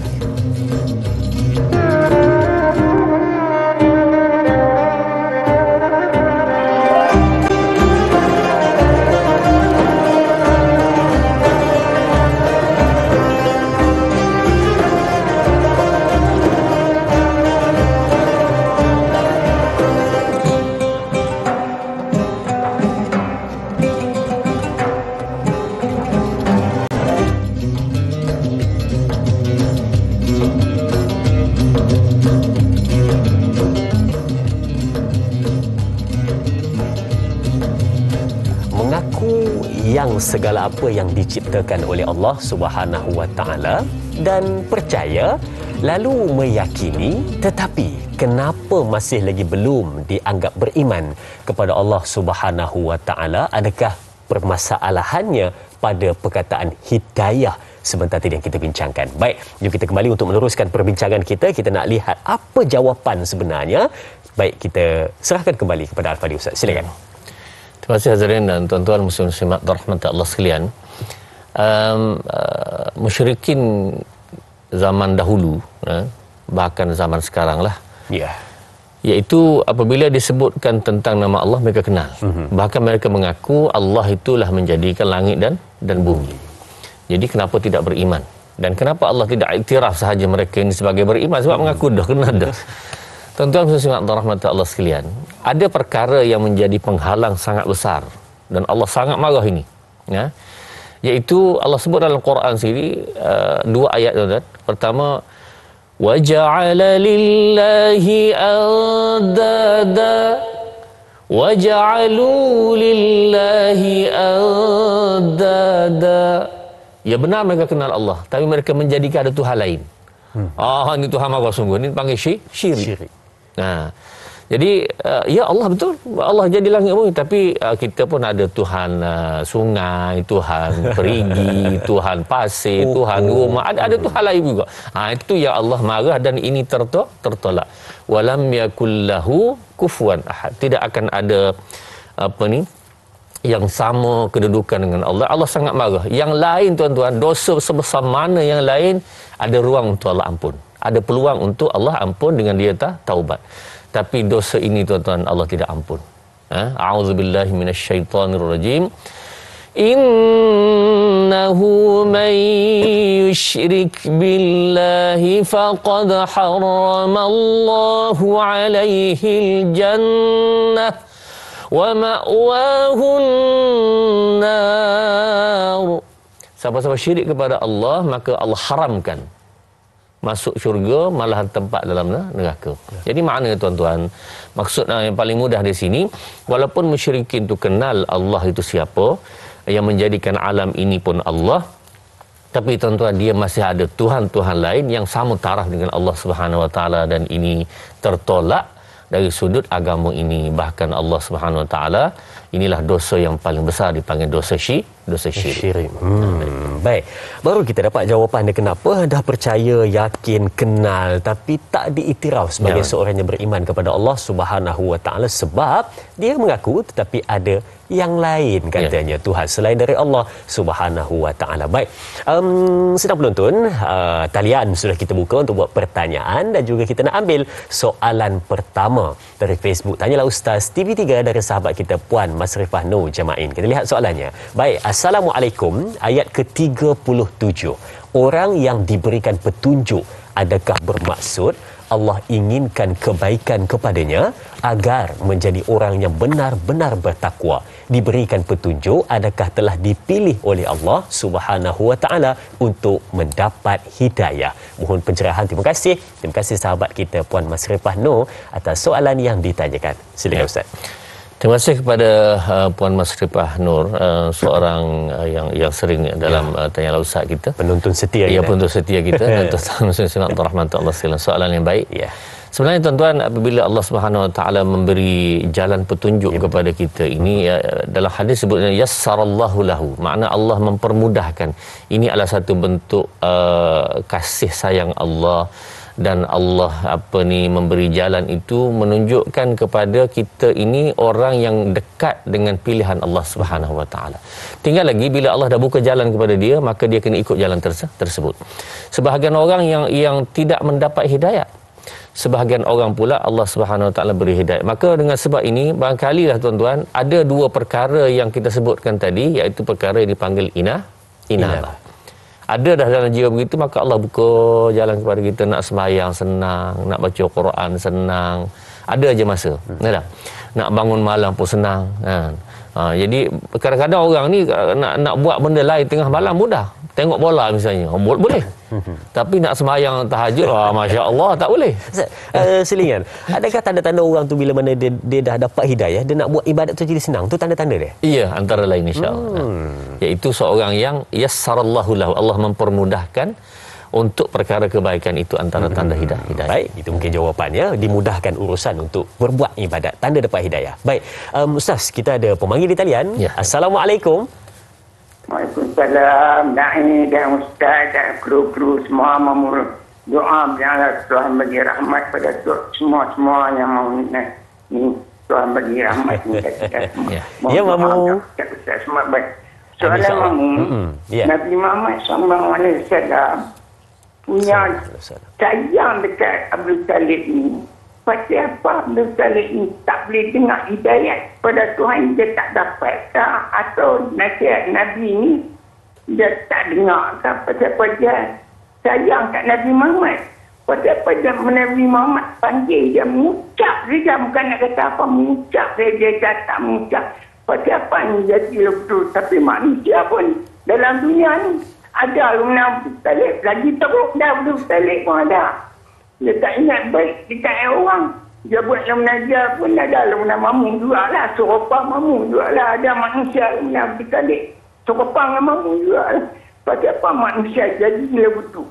Segala apa yang diciptakan oleh Allah Subhanahu wa taala dan percaya, lalu meyakini, tetapi kenapa masih lagi belum dianggap beriman kepada Allah Subhanahu wa taala? Adakah permasalahannya pada perkataan hidayah sebentar tadi yang kita bincangkan? Baik, jom kita kembali untuk meneruskan perbincangan kita. Kita nak lihat apa jawapan sebenarnya. Baik, kita serahkan kembali kepada Al-Fadhil Ustaz. Silakan. Terima kasih hadirin dan tuan-tuan muslim-muslimat rahmat Allah sekalian. Musyrikin zaman dahulu, bahkan zaman sekarang lah, iaitu apabila disebutkan tentang nama Allah, mereka kenal. Bahkan mereka mengaku Allah itulah menjadikan langit dan bumi. Jadi kenapa tidak beriman? Dan kenapa Allah tidak iktiraf sahaja mereka ini sebagai beriman? Sebab mengaku dah kenal dah. Tuan-tuan muslimat rahmat Allah sekalian, ada perkara yang menjadi penghalang sangat besar dan Allah sangat marah ini, iaitu Allah sebut dalam Quran sendiri, dua ayat, tuan-tuan. Pertama, wa ja'ala lillahi andada wa ja'alu lillahi andada. Ya, benar mereka kenal Allah, tapi mereka menjadikan ada Tuhan lain. Ini Tuhan marah sungguh, ini panggil syirik. Jadi ya Allah, betul Allah jadi langit bumi, tapi kita pun ada Tuhan sungai, Tuhan perigi, Tuhan pasir, Tuhan rumah, ada Tuhan lain juga. Itu ya Allah marah dan ini tertolak. Walam yakullahu kufuwan ahad. Tidak akan ada yang sama kedudukan dengan Allah. Allah sangat marah. Yang lain, tuan-tuan, dosa sebesar mana yang lain, ada ruang untuk Allah ampun. Ada peluang untuk Allah ampun dengan dia taubat. Tapi dosa ini, tuan-tuan, Allah tidak ampun. A'udzubillahi minasyaitonirrajim. Innahu man yushrik billahi faqad haramallahu alaihil jannah wa ma'wahun nar. Siapa-siapa syirik kepada Allah, maka Allah haramkan masuk syurga, malahan tempat dalam neraka. Jadi maknanya, tuan-tuan, maksud yang paling mudah di sini, walaupun musyrikin itu kenal Allah itu siapa, yang menjadikan alam ini pun Allah, tapi tuan-tuan, dia masih ada Tuhan-Tuhan lain yang sama taraf dengan Allah Subhanahu Wa Taala, dan ini tertolak dari sudut agama ini. Bahkan Allah Subhanahu Wa Taala, inilah dosa yang paling besar, dipanggil dosa syirik. Baik, baru kita dapat jawapan dia kenapa dah percaya, yakin, kenal, tapi tak diiktiraf sebagai seorang yang beriman kepada Allah Subhanahu Wa Taala, sebab dia mengaku tetapi ada yang lain, katanya, Tuhan selain dari Allah Subhanahu Wa Taala. Baik, sedang penonton, talian sudah kita buka untuk buat pertanyaan, dan juga kita nak ambil soalan pertama dari Facebook Tanyalah Ustaz TV3 dari sahabat kita Puan Masrifah Nur Jamain. Kita lihat soalannya. Baik, Assalamualaikum. Ayat ke-37, orang yang diberikan petunjuk, adakah bermaksud Allah inginkan kebaikan kepadanya agar menjadi orang yang benar-benar bertakwa? Diberikan petunjuk, adakah telah dipilih oleh Allah Subhanahu Wa Taala untuk mendapat hidayah? Mohon pencerahan. Terima kasih sahabat kita Puan Masrifah Nur atas soalan yang ditanyakan. Silakan Ustaz. Terima kasih kepada Puan Masrifah Nur, seorang yang sering dalam Tanyalah Ustaz kita. Penonton setia ya, kita. penonton setia kita dan tuan-tuan muslimin rahmatan Allah sekalian. Soalan yang baik. Ya. Sebenarnya tuan-tuan, apabila Allah Subhanahu Wa Taala memberi jalan petunjuk kepada kita ini, dalam hadis sebutnya yassarallahu lahu, makna Allah mempermudahkan. Ini adalah satu bentuk kasih sayang Allah, dan Allah memberi jalan itu menunjukkan kepada kita ini orang yang dekat dengan pilihan Allah Subhanahu Wa Taala. Tinggal lagi bila Allah dah buka jalan kepada dia, maka dia kena ikut jalan tersebut. Sebahagian orang yang tidak mendapat hidayah, sebahagian orang pula Allah Subhanahu Wa Taala beri hidayah. Maka dengan sebab ini, barangkali lah tuan-tuan, ada dua perkara yang kita sebutkan tadi, iaitu perkara yang dipanggil inabah. Ada dah dalam jiwa begitu, maka Allah buka jalan kepada kita. Nak sembahyang senang, nak baca Quran senang, ada aja masa. Nak bangun malam pun senang kan. Jadi kadang-kadang orang ni nak buat benda lain tengah malam mudah. Tengok bola misalnya, boleh. Tapi nak sembahyang tahajud, masya-Allah, tak boleh. Selingan, adakah tanda-tanda orang tu bila mana dia dah dapat hidayah, dia nak buat ibadat tu jadi senang? Tu tanda-tanda dia? Iya, antara lain insya-Allah. Iaitu seorang yang yassarallahu lahu, Allah mempermudahkan untuk perkara kebaikan itu, antara tanda hidayah. Baik, itu mungkin jawapannya, dimudahkan urusan untuk berbuat ibadat, tanda dapat hidayah. Baik, Ustaz, kita ada pemanggil di talian. Ya. Assalamualaikum. Waalaikumsalam. Da'i dan Ustaz dan kru-kru semua memohon doa biarlah Tuhan bagi rahmat pada semua yang mau ni. Tuhan bagi rahmat kepada kita semua. Ya, Mamu. Ustaz semua baik. Soalan Mamu, Nabi Muhammad SAW punya sayang dekat Abdul Talib ni. Pasal apa Abdul Talib ni tak boleh dengar hidayat pada Tuhan, dia tak dapat kah? Atau nasihat Nabi ni dia tak dengar kah? Pasal apa dia sayang kat Nabi Muhammad? Pasal apa dia Nabi Muhammad panggil dia mengucap saja, bukan nak kata apa, mengucap saja, dia tak mengucap. Pasal apa ni jadi betul? Tapi manusia pun dalam dunia ni ada Abdul Talib, lagi teruk dah Abdul Talib pun ada. Dia tak ingat baik dekat orang. Dia buat yang menajar pun ada lemuna mamu juga lah. Serupa mamu juga lah. Ada manusia lemuna berkalik. Serupa dengan mamu juga lah. Pasal apa manusia jadi gila betul.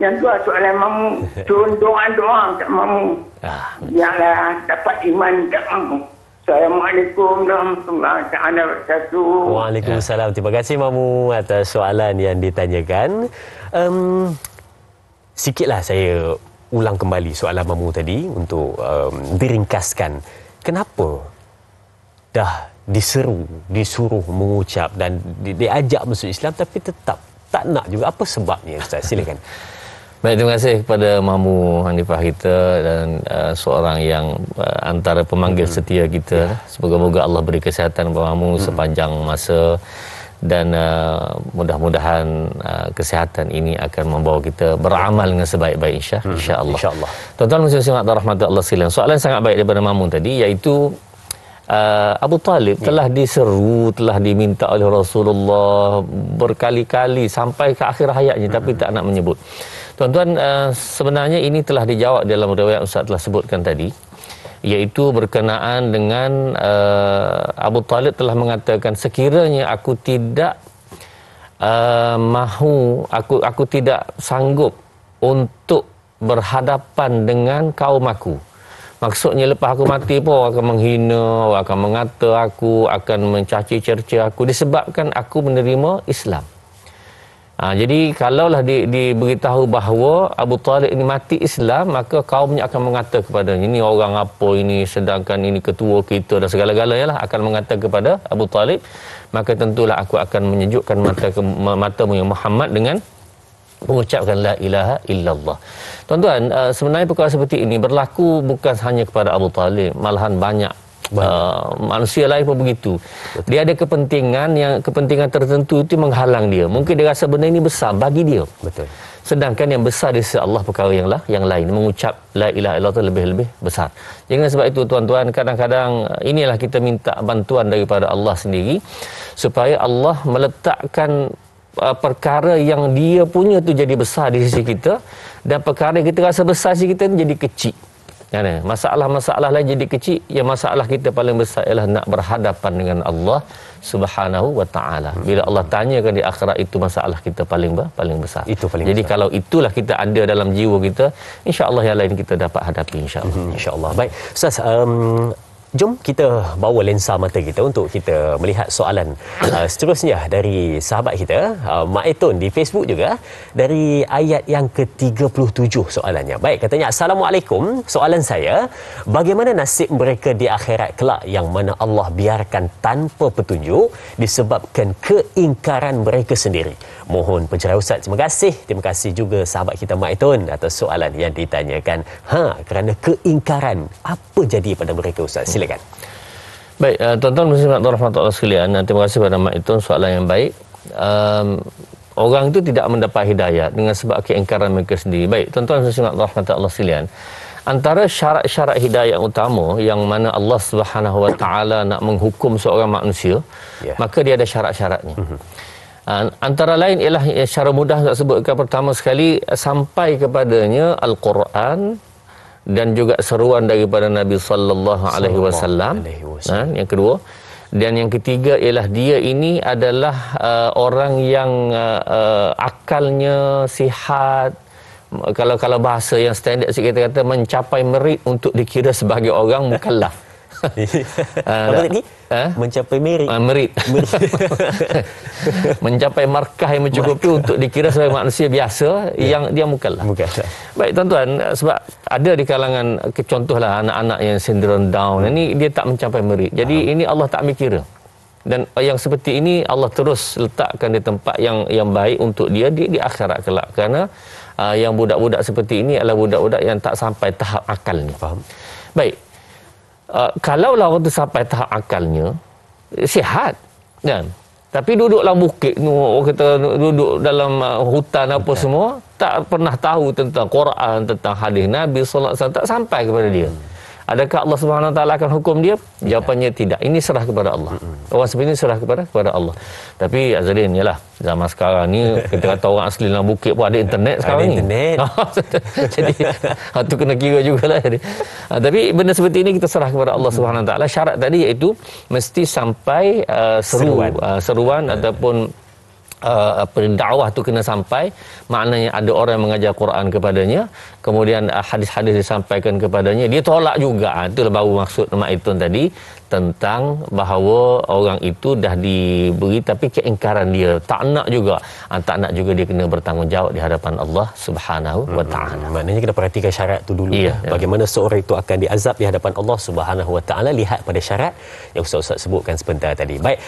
Yang tu soalan mamu. Turun doa-doa kat mamu. Biarlah dapat iman kat mamu. Assalamualaikum warahmatullahi wabarakatuh. Waalaikumsalam. Terima kasih Mamu atas soalan yang ditanyakan. Sikitlah saya ulang kembali soalan Mamu tadi untuk diringkaskan. Kenapa dah disuruh mengucap dan diajak masuk Islam tapi tetap tak nak juga? Apa sebabnya, Ustaz? Silakan. Baik, terima kasih kepada Mamu Hanifah kita dan seorang yang antara pemanggil setia kita. Semoga-moga Allah beri kesihatan kepada Mamu sepanjang masa. Dan mudah-mudahan kesihatan ini akan membawa kita beramal dengan sebaik-baik insya-Allah. Insya-Allah. Tuan-tuan muslimin rahmat Allah sekalian. Soalan sangat baik daripada Mamun tadi, iaitu Abu Talib telah diseru, telah diminta oleh Rasulullah berkali-kali sampai ke akhir hayatnya tapi tak nak menyebut. Tuan-tuan, sebenarnya ini telah dijawab dalam riwayat Ustaz telah sebutkan tadi, iaitu berkenaan dengan Abu Talib telah mengatakan, sekiranya aku tidak aku tidak sanggup untuk berhadapan dengan kaum aku. Maksudnya lepas aku mati pun orang akan menghina, orang akan mengata aku, akan mencaci cerca aku disebabkan aku menerima Islam. Jadi kalaulah diberitahu bahawa Abu Talib ini mati Islam, maka kaumnya akan mengata kepadanya, ini orang apa ini, sedangkan ini ketua kita dan segala-galanya lah akan mengata kepada Abu Talib. Maka tentulah aku akan menyejukkan matamu yang Muhammad dengan mengucapkan la ilaha illallah. Tuan-tuan, sebenarnya perkara seperti ini berlaku bukan hanya kepada Abu Talib, malahan banyak manusia lain pun begitu. Betul. Dia ada kepentingan tertentu itu menghalang dia. Mungkin dia rasa benda ini besar bagi dia. Betul. Sedangkan yang besar di sisi Allah perkara yang lain. Mengucap la ilaha illallah itu lebih besar. Jangan sebab itu tuan-tuan, kadang-kadang inilah kita minta bantuan daripada Allah sendiri supaya Allah meletakkan perkara yang dia punya tu jadi besar di sisi kita, dan perkara yang kita rasa besar di sisi kita jadi kecil. Masalah-masalah lain jadi kecil, yang masalah kita paling besar ialah nak berhadapan dengan Allah Subhanahu wa taala. Bila Allah tanyakan di akhirat, itu masalah kita paling besar. Itu paling jadi besar. Kalau itulah kita ada dalam jiwa kita, insya-Allah yang lain kita dapat hadapi, insya-Allah. Insya-Allah. Baik, Ustaz, jom kita bawa lensa mata kita untuk kita melihat soalan seterusnya dari sahabat kita, Mak Eton di Facebook juga, dari ayat yang ke-37 soalannya. Baik, katanya, Assalamualaikum, soalan saya, bagaimana nasib mereka di akhirat kelak yang mana Allah biarkan tanpa petunjuk disebabkan keingkaran mereka sendiri? Mohon pencerahan Ustaz. Terima kasih juga sahabat kita Mak Eton atas soalan yang ditanyakan. Kerana keingkaran, apa jadi pada mereka, Ustaz? Silakan. Baik, tuan-tuan muslimat dan rahmatullah sekalian, terima kasih kepada Mak Eton, soalan yang baik. Orang itu tidak mendapat hidayah dengan sebab keingkaran mereka sendiri. Baik, tuan-tuan muslimat dan rahmatullah sekalian, antara syarat-syarat hidayah utama yang mana Allah Subhanahu wa taala nak menghukum seorang manusia, maka dia ada syarat-syaratnya. Antara lain ialah secara mudah nak sebutkan, pertama sekali sampai kepadanya Al-Quran dan juga seruan daripada Nabi sallallahu alaihi wasallam. Yang kedua, dan yang ketiga ialah dia ini adalah orang yang akalnya sihat. Kalau bahasa yang standard sikit, kita kata mencapai merit untuk dikira sebagai orang mukallaf. Apa tadi? Mencapai merit. Mencapai markah yang mencukupi untuk dikira sebagai manusia biasa yang dia mukallaf. Baik, tuan-tuan, sebab ada di kalangan, contohlah anak-anak yang sindrom Down ini, dia tak mencapai merit. Jadi ini Allah tak mikir. Dan yang seperti ini Allah terus letakkan di tempat yang baik untuk dia di akhirat kelak. Kerana yang budak-budak seperti ini adalah budak-budak yang tak sampai tahap akalnya. Faham. Baik. Kalaulah orang tu sampai tahap akalnya sihat, kan, tapi duduk dalam bukit, orang kata duduk dalam hutan apa semua, tak pernah tahu tentang Quran, tentang hadis Nabi sallallahu alaihi wasallam, tak sampai kepada dia. Adakah Allah Subhanahu Wa Taala akan hukum dia? Jawapannya tidak. Ini serah kepada Allah. Orang seperti ini serah kepada Allah. Tapi Azrin, yalah, zaman sekarang ni kita kata orang asli dalam bukit pun ada internet sekarang ni. Jadi tu kena kira jugalah. Tapi benda seperti ini kita serah kepada Allah Subhanahu Wa Taala. Syarat tadi iaitu mesti sampai seruan ataupun dakwah tu kena sampai, maknanya ada orang yang mengajar Quran kepadanya, kemudian hadis-hadis disampaikan kepadanya, dia tolak juga. Itulah baru maksud Mak Eton tadi, tentang bahawa orang itu dah diberi tapi keingkaran dia, tak nak juga dia kena bertanggungjawab di hadapan Allah Subhanahu wa taala. Maknanya kita perhatikan syarat tu dulu. Bagaimana seorang itu akan diazab di hadapan Allah Subhanahu wa taala, lihat pada syarat yang Ustaz sebutkan sebentar tadi. Baik,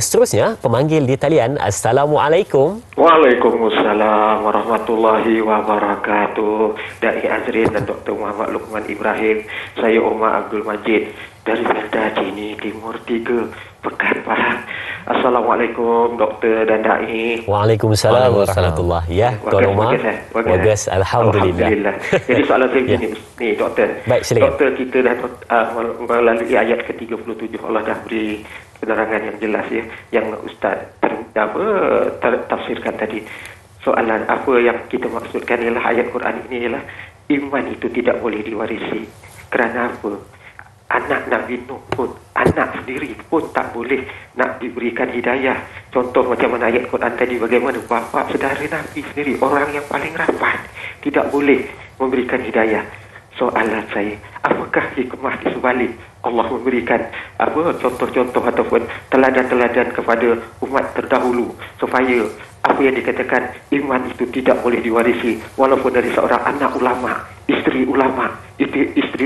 seterusnya pemanggil di talian. Assalamualaikum. Waalaikumsalam warahmatullahi wabarakatuh. Dai Azrin dan Dr. Muhammad Luqman Ibrahim. Saya Omar Abdul Majid dari Belda Dini Timur 3, Pekan Pahang. Assalamualaikum Doktor dan Dai. Waalaikumsalam warahmatullahi. Ya, Tuan Omar. Bagus, alhamdulillah. Jadi soalan saya begini ni, Doktor. Baik, silakan. Doktor, kita dah melalui ayat ke-37, Allah dah beri penerangan yang jelas ya, yang Ustaz tafsirkan tadi. Soalan apa yang kita maksudkan ialah ayat Quran ini ialah iman itu tidak boleh diwarisi. Kerana apa? Anak Nabi Nuh pun, anak sendiri pun tak boleh nak diberikan hidayah. Contoh macam mana ayat Quran tadi, bagaimana bapa saudara Nabi sendiri, orang yang paling rapat, tidak boleh memberikan hidayah. Soalan saya, apakah hikmah di sebalik Allah memberikan contoh-contoh ataupun teladan-teladan kepada umat terdahulu supaya apa yang dikatakan iman itu tidak boleh diwarisi, walaupun dari seorang anak ulama, isteri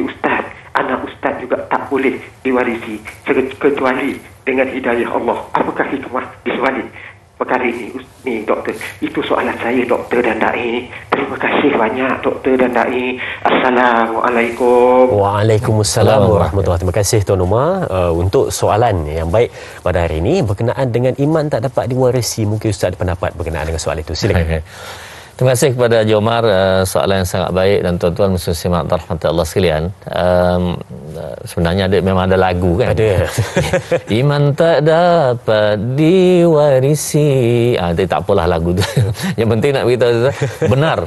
ustaz, anak ustaz juga tak boleh diwarisi kecuali dengan hidayah Allah. Apakah hikmah di sebalik perkara ini Doktor? Itu soalan saya, Doktor dan Dai. Terima kasih banyak Doktor dan Dai. Assalamualaikum. Waalaikumsalam warahmatullahi. Terima kasih Tuan Umar untuk soalan yang baik pada hari ini berkenaan dengan iman tak dapat diwarisi. Mungkin Ustaz ada pendapat berkenaan dengan soalan itu. Silakan. Terima kasih kepada Jomar, soalan yang sangat baik, dan tuan-tuan muslimat rahmatullah sekalian. Sebenarnya memang ada lagu kan? Ada. Iman tak dapat diwarisi. Tak apalah lagu tu. Yang penting nak beritahu benar.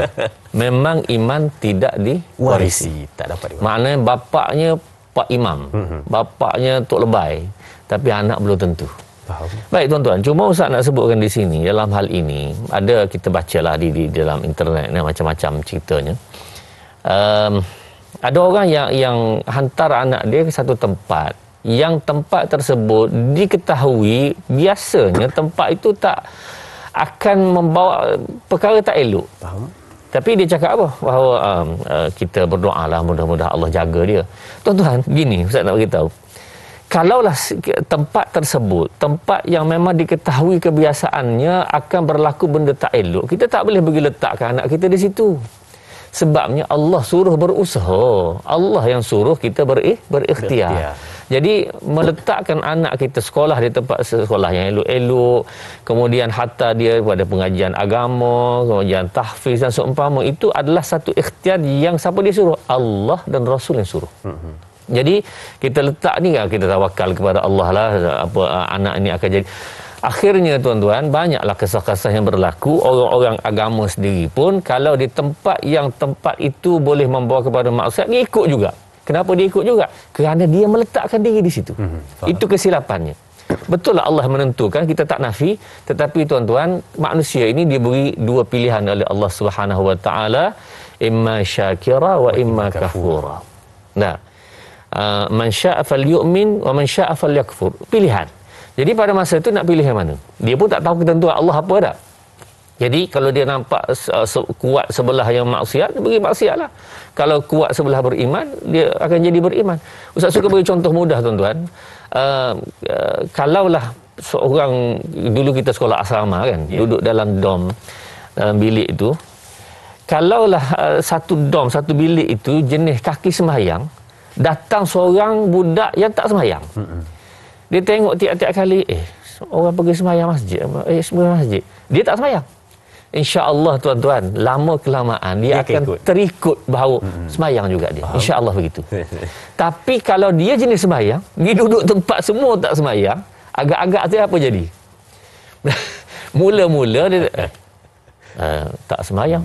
Memang iman tidak diwarisi. Tak dapat diwarisi. Maknanya bapaknya Pak Imam, bapaknya Tok Lebay, tapi anak belum tentu. Faham. Baik tuan-tuan, cuma Ustaz nak sebutkan di sini, dalam hal ini ada, kita bacalah di dalam internet ni, macam-macam ceritanya. Ada orang yang hantar anak dia ke satu tempat, yang tempat tersebut diketahui biasanya tempat itu tak akan membawa perkara tak elok. Faham. Tapi dia cakap apa? Bahawa kita berdoalah, mudah-mudahan Allah jaga dia. Tuan-tuan, gini Ustaz nak beritahu. Kalaulah tempat tersebut, tempat yang memang diketahui kebiasaannya akan berlaku benda tak elok, kita tak boleh pergi letakkan anak kita di situ. Sebabnya Allah suruh berusaha. Allah yang suruh kita berikhtiar. Jadi meletakkan anak kita sekolah di tempat sekolah yang elok-elok, kemudian hatta dia pada pengajian agama, kemudian tahfiz dan seumpama, itu adalah satu ikhtiar yang siapa dia suruh? Allah dan Rasul yang suruh. Jadi kita letak ni, kita tawakal kepada Allah lah, anak ini akan jadi. Akhirnya tuan-tuan, banyaklah kisah-kisah yang berlaku. Orang-orang agama sendiri pun, kalau di tempat itu boleh membawa kepada maksiat, dia ikut juga. Kenapa dia ikut juga? Kerana dia meletakkan diri di situ. Itu kesilapannya. Betul lah Allah menentukan, kita tak nafi, tetapi tuan-tuan, manusia ini diberi dua pilihan oleh Allah Subhanahu Wa Taala, imma syakira wa imma kafura. Nah, man syaa falyu'min wa man syaa falyakfur. Pilihan. Jadi pada masa itu nak pilih yang mana? Dia pun tak tahu ketentuan Allah apa dah. Jadi kalau dia nampak kuat sebelah yang maksiat, dia beri maksiat lah. Kalau kuat sebelah beriman, dia akan jadi beriman. Ustaz suka beri contoh mudah tuan-tuan. Kalaulah seorang, dulu kita sekolah asrama kan, duduk dalam dom, dalam bilik itu. Kalaulah satu bilik itu jenis kaki sembahyang, datang seorang budak yang tak sembahyang. Dia tengok tiap-tiap kali, orang pergi sembahyang masjid, sembahyang masjid. Dia tak sembahyang. InsyaAllah tuan-tuan, lama kelamaan dia akan terikut bahawa sembahyang juga dia. InsyaAllah begitu. Tapi kalau dia jenis sembahyang, dia duduk tempat semua tak sembahyang, agak-agak tu apa jadi? Mula-mula dia tak sembahyang.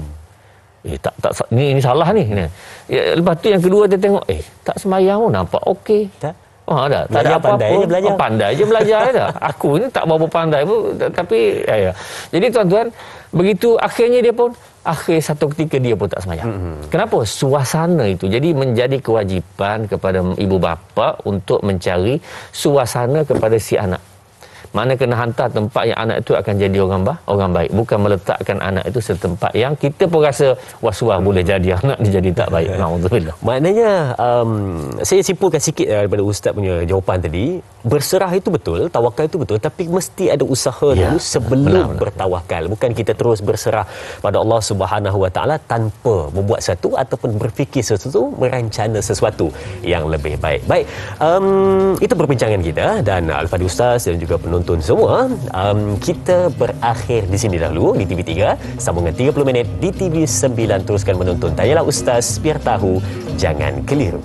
Ni salah ni. Lepas tu yang kedua dia tengok, tak sembahyang pun nampak okey. Tak ada apa-apa. Pandai je belajar dah. Aku ni tak berapa pandai pun, tapi Jadi tuan-tuan, begitu akhirnya dia pun, satu ketika dia pun tak sembahyang. Kenapa? Suasana itu. Jadi menjadi kewajipan kepada ibu bapa untuk mencari suasana kepada si anak. Mana kena hantar tempat yang anak itu akan jadi orang baik, bukan meletakkan anak itu setempat yang kita pun rasa was-was boleh jadi anak dia jadi tak baik. Alhamdulillah. Maknanya saya simpulkan sikit daripada ustaz punya jawapan tadi. Berserah itu betul, tawakal itu betul, tapi mesti ada usaha dulu sebelum bertawakal. Bukan kita terus berserah pada Allah Subhanahu Wa Taala tanpa membuat sesuatu ataupun berfikir sesuatu, merancana sesuatu yang lebih baik. Baik, itu perbincangan kita dan Al-Fadhil Ustaz dan juga penonton semua. Kita berakhir di sini dahulu di TV3. Sambungan 30 minit di TV9. Teruskan menonton Tanyalah Ustaz, biar tahu, jangan keliru.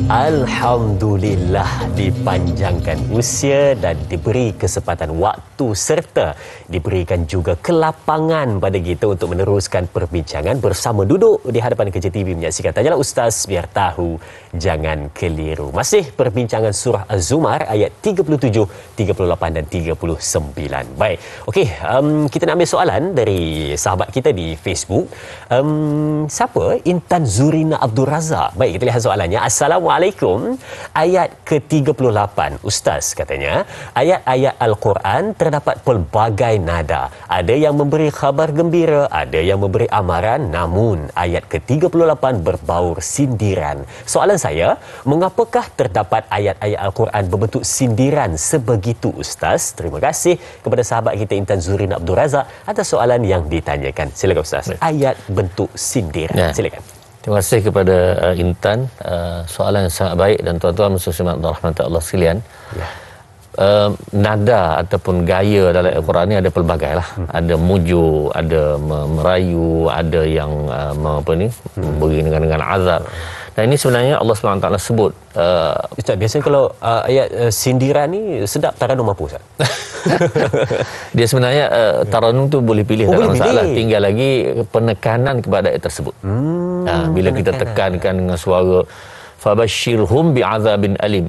Alhamdulillah dipanjangkan usia dan diberi kesempatan waktu serta diberikan juga kelapangan pada kita untuk meneruskan perbincangan bersama duduk di hadapan kaca TV menyaksikan Tanyalah Ustaz, biar tahu, jangan keliru. Masih perbincangan surah Az-Zumar ayat 37, 38 dan 39. Baik. Okey, kita nak ambil soalan dari sahabat kita di Facebook. Siapa? Intan Zurina Abdul Razak. Baik, kita lihat soalannya. Assalamualaikum. Ayat ke-38. Ustaz katanya, ayat-ayat Al-Quran terdapat pelbagai nada. Ada yang memberi khabar gembira, ada yang memberi amaran, namun ayat ke-38 berbaur sindiran. Soalan saya, mengapakah terdapat ayat-ayat Al-Quran berbentuk sindiran sebegitu Ustaz? Terima kasih kepada sahabat kita Intan Zurina Abdul Razak atas soalan yang ditanyakan. Silakan Ustaz. Ayat bentuk sindiran. Ya. Silakan. Terima kasih kepada Intan. Soalan yang sangat baik dan tuan-tuan muslimat dan rahmat Allah sekalian. Ya. Nada ataupun gaya dalam Al-Quran ni ada pelbagai lah. Ada mujuk, ada merayu, ada yang beri dengan azab. Dan ini sebenarnya Allah SWT sebut. Ustaz, biasanya kalau ayat sindiran ni sedap taranum apa Ustaz? Dia sebenarnya taranum tu boleh pilih, tak ada masalah. Tinggal lagi penekanan kepada ayat tersebut. Bila kita tekankan dengan suara fabashshirhum bi'adzabin alim.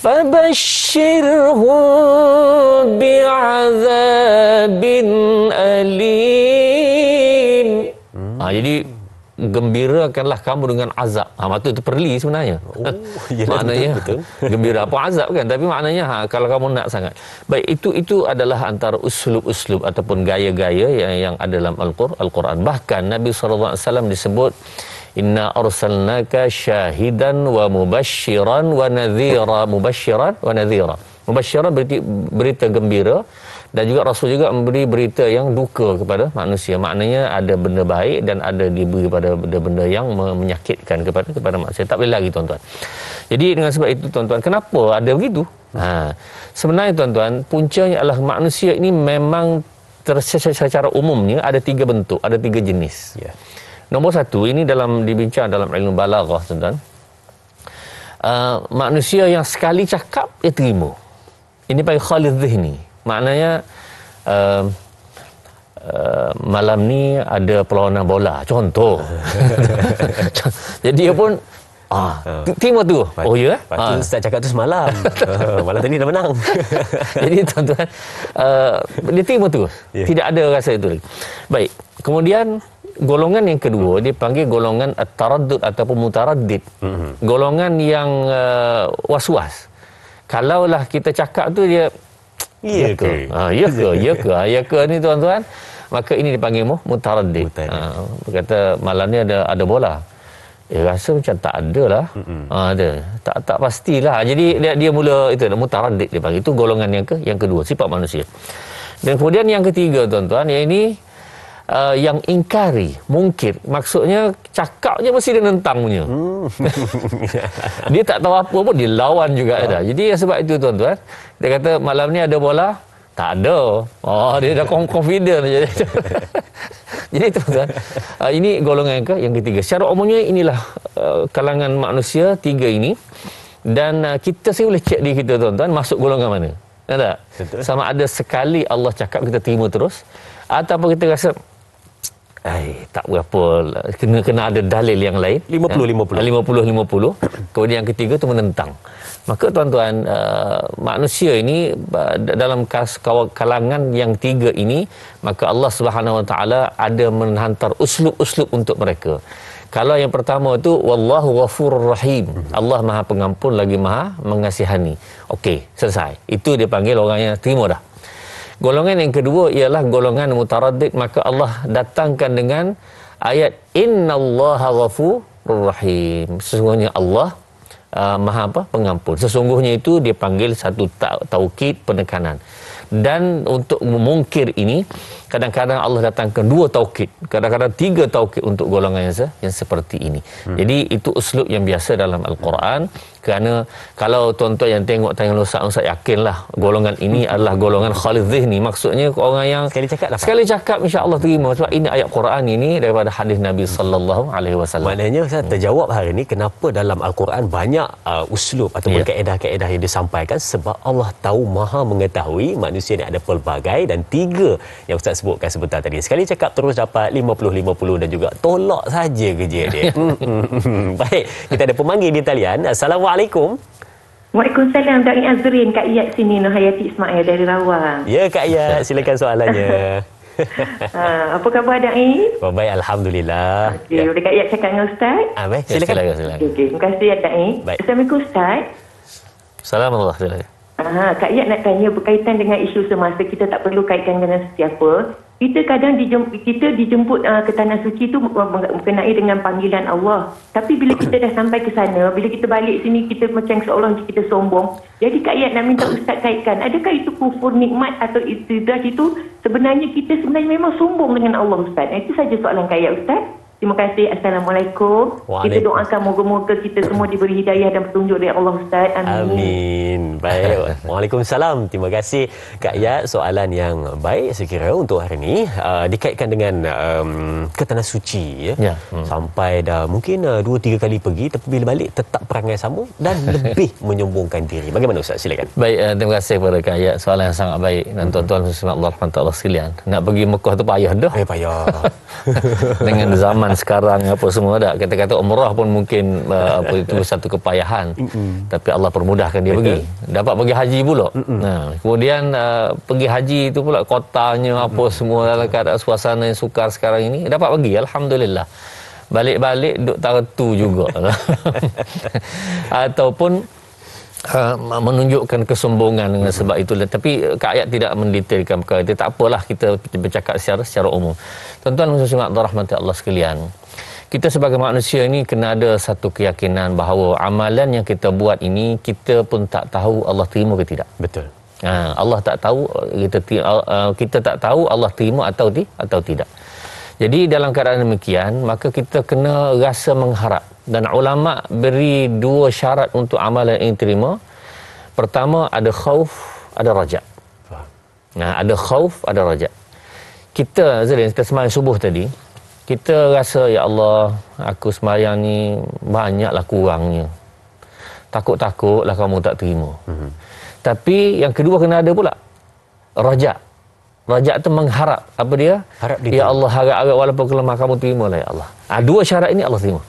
Fabashshirhum bi'adzabin alim. Jadi gembirakanlah kamu dengan azab. Maksud itu perli sebenarnya. Maknanya betul. Gembira apa azab kan? Tapi maknanya kalau kamu nak sangat. Baik, itu adalah antara uslub-uslub ataupun gaya-gaya yang ada dalam Al-Quran. Bahkan Nabi SAW disebut inna arsalnaka syahidan wa mubasyiran wa nadhira. Mubasyiran wa nadhira. Mubasyiran berita gembira, dan juga Rasul juga memberi berita yang duka kepada manusia. Maknanya ada benda baik dan ada diberi pada benda-benda yang menyakitkan kepada manusia. Tak boleh lagi tuan-tuan. Jadi dengan sebab itu tuan-tuan, kenapa ada begitu? Sebenarnya tuan-tuan, puncanya adalah manusia ini memang secara umumnya ada 3 bentuk, ada 3 jenis. Ya. Nombor 1, ini dibincang dalam ilmu balaghah tuan-tuan. Manusia yang sekali cakap dia terima. Ini panggil khalid dhihni. Maknanya malam ni ada perlawanan bola, contoh. Jadi dia pun terima tu. Oh ya? Patut Ustaz cakap tu semalam. Malam tadi dah menang. Jadi tuan-tuan, dia terima tu. Yeah. Tidak ada rasa itu lagi. Baik. Kemudian golongan yang kedua dipanggil golongan at-taraddud ataupun mutaraddid. Golongan yang was-was. Kalaulah kita cakap tu dia ya ke? Ya ke ni tuan-tuan? Maka ini dipanggil mutaraddid. Berkata malam ni ada bola. Rasa macam tak ada lah. Ada. Tak pastilah. Jadi dia mula itu mutaraddid dia panggil. Itu golongan yang kedua, sifat manusia. Dan kemudian yang ketiga tuan-tuan, yang ini yang ingkari, mungkir. Maksudnya cakap je mesti dia nentang punya. Dia tak tahu apa pun, dia lawan juga ada. Jadi sebab itu tuan-tuan, dia kata malam ni ada bola, tak ada. Dia dah confident je. Jadi tuan-tuan, ini golongan yang ketiga. Secara umumnya inilah kalangan manusia 3 ini. Dan kita boleh cek diri kita tuan-tuan, masuk golongan mana. Tak? Sama ada sekali Allah cakap kita terima terus, ataupun kita rasa tak berapa, kena ada dalil yang lain. 50-50. Kemudian yang ketiga tu menentang. Maka tuan-tuan, manusia ini dalam kalangan yang 3 ini, maka Allah Subhanahu Wa Taala ada menghantar uslub-uslub untuk mereka. Kalau yang pertama tu wallahu ghafurur rahim. Allah Maha Pengampun lagi Maha Mengasihani. Okey, selesai. Itu dia panggil orang yang terima dah. Golongan yang kedua ialah golongan mutaraddid, maka Allah datangkan dengan ayat innallaha ghafurur rahim. Sesungguhnya Allah Maha Pengampun. Sesungguhnya itu dia panggil satu taukid, penekanan. Dan untuk memungkir ini, kadang-kadang Allah datangkan 2 taukid, kadang-kadang 3 taukid untuk golongan yang seperti ini. Jadi itu uslub yang biasa dalam Al-Quran. Kerana kalau tuan-tuan yang tengok tayangan Ustaz yakinlah golongan ini adalah golongan khalid zihni. Maksudnya orang yang sekali cakap insya-Allah terima, sebab ini ayat Quran ini daripada hadis Nabi sallallahu alaihi wasallam. Maknanya Ustaz terjawab hari ini kenapa dalam al-Quran banyak uslub ataupun kaedah-kaedah yang disampaikan, sebab Allah tahu, Maha mengetahui manusia ni ada pelbagai, dan 3 yang Ustaz sebutkan sebentar tadi. Sekali cakap terus dapat 50-50 dan juga tolak saja kerja dia. Baik, kita ada pemanggil di talian. Assalamualaikum. Waalaikumsalam, dari Azrin, Kak Iyat sini, Nurhayati Ismail dari Rawang. Ya Kak Iyat, silakan soalannya. Apa khabar Da'i? Baik, alhamdulillah. Okey, boleh Kak Iyat cakap dengan Ustaz? Baik, silakan. Okey, terima kasih ya Da'i. Assalamualaikum Ustaz. Assalamualaikum. Kak Iyat nak tanya berkaitan dengan isu semasa, kita tak perlu kaitkan dengan sesiapa. Kita kadang dijemput ke tanah suci tu berkenai dengan panggilan Allah. Tapi bila kita dah sampai ke sana, bila kita balik sini, kita macam seolah kita sombong. Jadi Kak Iyat nak minta Ustaz kaitkan, adakah itu kufur nikmat atau istidraj itu sebenarnya kita memang sombong dengan Allah Ustaz? Itu saja soalan Kak Iyat Ustaz. Terima kasih. Assalamualaikum. Kita doakan moga-moga kita semua diberi hidayah dan petunjuk dari Allah Ustaz. Amin. Baik. Waalaikumsalam. Terima kasih Kak Iyat, soalan yang baik saya kira untuk hari ini. Dikaitkan dengan ke tanah suci ya. Sampai dah mungkin 2-3 kali pergi, tapi bila balik tetap perangai sama dan lebih menyombongkan diri. Bagaimana Ustaz? Silakan. Baik, terima kasih kepada Kak Iyat, soalan yang sangat baik. Dan tuan-tuan muslimin Allah SWT sekalian, nak pergi Mekah tu payah dah. Payah. Dengan zaman sekarang apa semua dah, kata-kata umrah pun mungkin itu satu kepayahan. Tapi Allah permudahkan dia pergi. Dapat pergi haji pula. Kemudian pergi haji itu pula kotanya apa semua dalam keadaan suasana yang sukar sekarang ini, dapat pergi, alhamdulillah. Balik-balik duk tartu juga. Ataupun menunjukkan kesombongan dengan sebab itu. Tapi Kak Ayat tidak mendetailkan perkara itu. Tak apalah, kita bercakap secara umum. Tuan-tuan muslimat rahmati Allah sekalian, kita sebagai manusia ini kena ada satu keyakinan bahawa amalan yang kita buat ini, kita pun tak tahu Allah terima ke tidak. Betul. Allah tak tahu, kita tak tahu Allah terima atau tidak. Jadi dalam keadaan demikian, maka kita kena rasa mengharap. Dan ulama beri 2 syarat untuk amalan yang diterima. Pertama, ada khauf, ada raja. Ada khauf, ada raja. Kita sembahyang subuh tadi, kita rasa, ya Allah, aku sembahyang ni banyaklah kurangnya. Takut-takutlah kamu tak terima. Tapi yang kedua kena ada pula raja. Raja tu mengharap. Apa dia? Harap ya Allah, harap walaupun kelemah kamu terimalah ya Allah. 2 syarat ini Allah terima.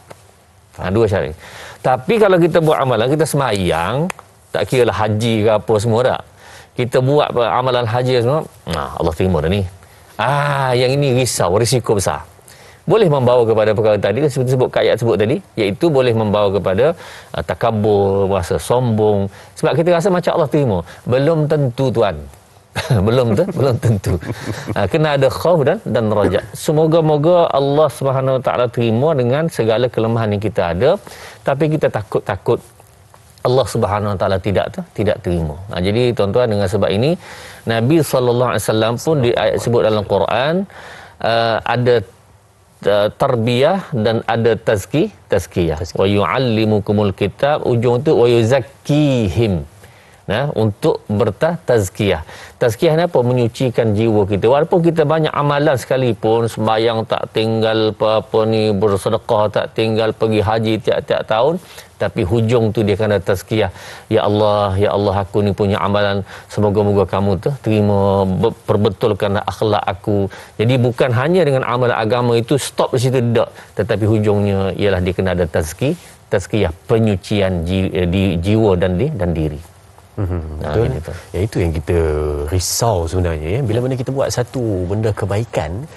2 syarat ini. Tapi kalau kita buat amalan, kita semayang, tak kira lah haji ke apa semua tak. Kita buat amalan haji semua, Allah terima dah ni. Yang ini risiko besar. Boleh membawa kepada perkara tadi, seperti sebut Kak Ayat sebut tadi, iaitu boleh membawa kepada takabur, rasa sombong. Sebab kita rasa macam Allah terima. Belum tentu tuan. belum tentu. Kena ada khauf dan raja. Semoga-moga Allah Subhanahu Wa Taala terima dengan segala kelemahan yang kita ada, tapi kita takut Allah Subhanahu Wa Taala tidak terima. Jadi tuan-tuan, dengan sebab ini Nabi sallallahu alaihi wasallam pun disebut dalam Quran ada tarbiyah dan ada tazkiyah. Wa yu'allimukumul kitab, ujung tu wa yuzakkihim. Untuk bertazkiyah. Tazkiyah ni apa? Menyucikan jiwa kita. Walaupun kita banyak amalan sekalipun, sembahyang tak tinggal, apa ni, bersedekah tak tinggal, pergi haji tiap-tiap tahun, tapi hujung tu dia kena tazkiyah. Ya Allah, aku ni punya amalan, semoga-moga kamu terima, perbetulkanlah akhlak aku. Jadi bukan hanya dengan amalan agama itu stop di situ tak, tetapi hujungnya ialah dia kena ada tazkiyah, penyucian jiwa dan diri. Betul. Ya, itu yang kita risau sebenarnya ya. Bila mana kita buat satu benda kebaikan,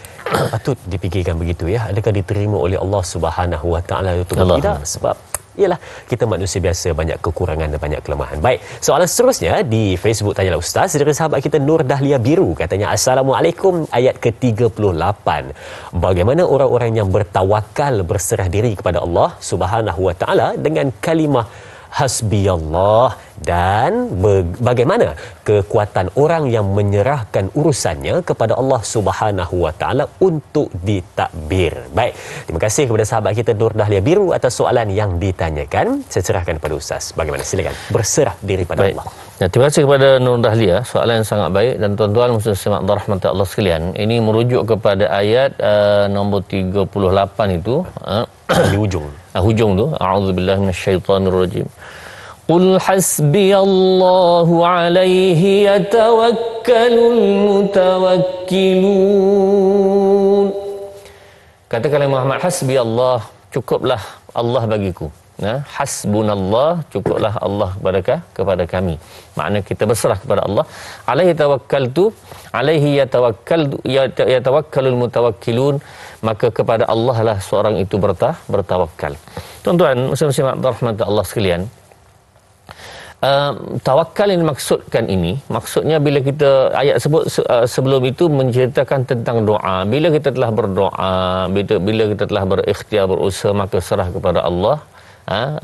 patut dipikirkan begitu ya. Adakah diterima oleh Allah Subhanahu Wa Taala atau tidak? Sebab ialah kita manusia biasa, banyak kekurangan dan banyak kelemahan. Baik, soalan seterusnya di Facebook Tanyalah Ustaz dari sahabat kita Nur Dahlia Biru, katanya Assalamualaikum, ayat ke-38. Bagaimana orang-orang yang bertawakal, berserah diri kepada Allah Subhanahu Wa Taala dengan kalimah hasbiyallah, dan bagaimana kekuatan orang yang menyerahkan urusannya kepada Allah Subhanahu Wa Taala untuk ditakbir. Baik, terima kasih kepada sahabat kita Nur Dahlia Biru atas soalan yang ditanyakan. Saya serahkan kepada Ustaz. Bagaimana? Silakan berserah diri pada Allah. Ya, terima kasih kepada Nur Dahlia, soalan yang sangat baik. Dan tuan-tuan muslimat rahmat Allah sekalian, ini merujuk kepada ayat nombor 38 itu di ujung. Hujung tu, a'udzubillahi minasyaitonirrajim. Qul hasbiyallahu alaihi yatawakkalul mutawakkilun. Katakanlah Muhammad, hasbiyallah, cukuplah Allah bagiku. Hasbunallah, cukuplah Allah kepada kami. Makna kita berserah kepada Allah. Alaihi tawakkaltu, alaihi yatawakkalul mutawakkilun, maka kepada Allah lah seorang itu bertawakal. Tuan-tuan muslim-muslimat rahmat Allah sekalian, tawakal yang dimaksudkan ini, maksudnya bila kita ayat sebelum itu menceritakan tentang doa. Bila kita telah berdoa, bila kita telah berikhtiar, berusaha, maka serah kepada Allah.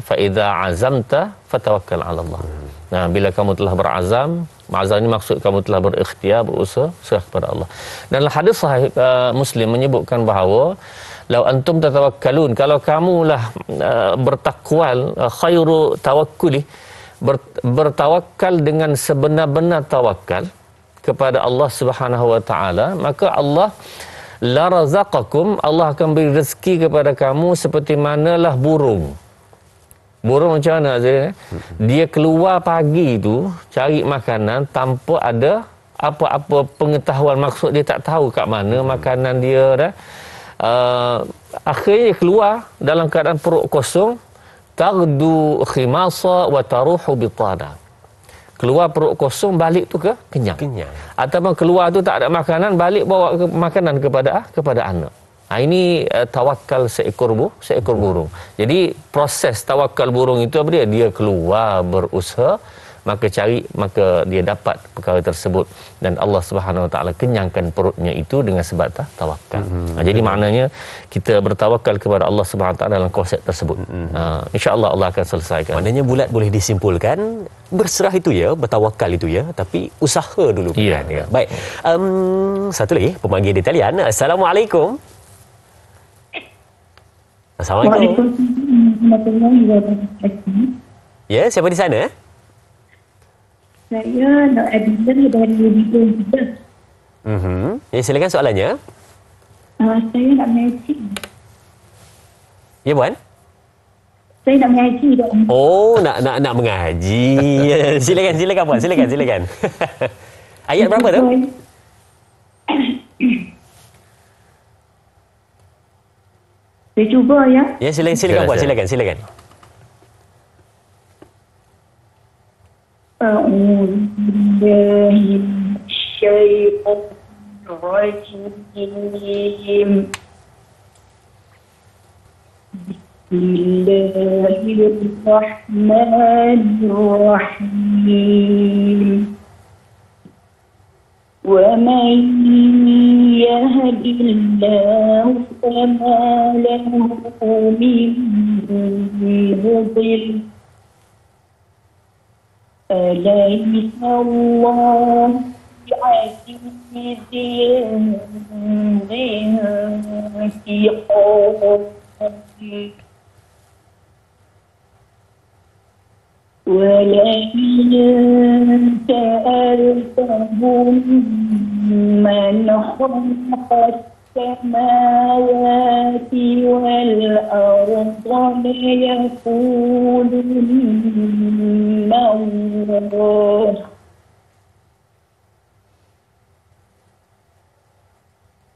Fa idza azamta fatawakkal 'ala Allah. Nah, bila kamu telah berazam, azam ini maksud kamu telah berikhtiar, berusaha, serah kepada Allah. Dan hadis sahih Muslim menyebutkan bahawa lau antum tatawakkalun, kalau kamulah bertakwal, khairu tawakkuli, bertawakal dengan sebenar-benar tawakal kepada Allah Subhanahu Wa Taala, maka Allah la razaqakum, Allah akan beri rezeki kepada kamu seperti manalah burung. Burung macam mana Azrael? Dia keluar pagi tu cari makanan tanpa ada apa-apa pengetahuan, maksud dia tak tahu kat mana makanan dia dah. Akhirnya dia keluar dalam keadaan perut kosong. Taghdu khimasa wa taruhu bitana. Keluar perut kosong, balik tu ke kenyang. Ataupun keluar tu tak ada makanan, balik bawa makanan kepada anak. Ini tawakal seekor burung. Jadi proses tawakal burung itu apa dia? Dia keluar berusaha, maka dia dapat perkara tersebut, dan Allah Subhanahu Wa Taala kenyangkan perutnya itu dengan sebab tawakal. Jadi maknanya kita bertawakal kepada Allah Subhanahu Wa Taala dalam konsep tersebut. Insya-Allah Allah akan selesaikan. Maknanya bulat boleh disimpulkan, berserah itu ya, bertawakal itu ya, tapi usaha dulu bukan ya. Baik. Satu lagi pemanggil di talian. Assalamualaikum. Assalamualaikum. Ya, siapa di sana? Saya nak admission dari Bidang juga. Ya, silakan soalannya. Saya nak mengaji. Ya, Puan? Saya nak mengaji. Oh, nak mengaji. Silakan Puan, silakan. Ayat berapa tu? Saya cuba ya. Ya, silakan Puan, silakan. أعوذ بالله من الشيطان الرجيم بسم الله الرحمن الرحيم ومن يهد الله فما له من مضل أليس الله بعزيز ذي انتقام ولئن سألتهم من خلق السماوات والأرض ليقولن الله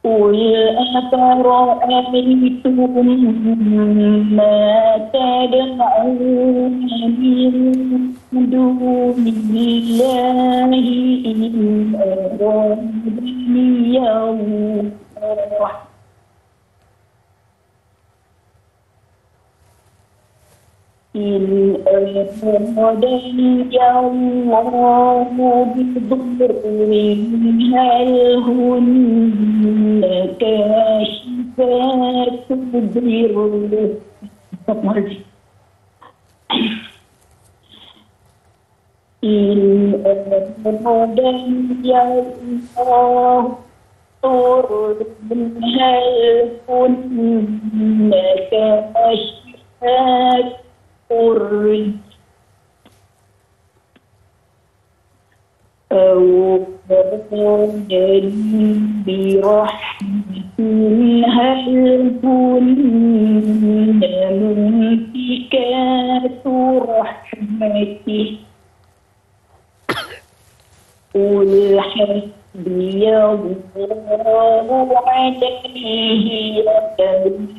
قل أفرأيتم ما تدعون من دون الله إن أرادني الله إن أرادني الله بضر هل هن كاشفات ضره إن أراد الله هل كن كاشفات الضر أو أرادني برحمة هل كن ممسكات رحمته قل حسبي الله عليه يتوكل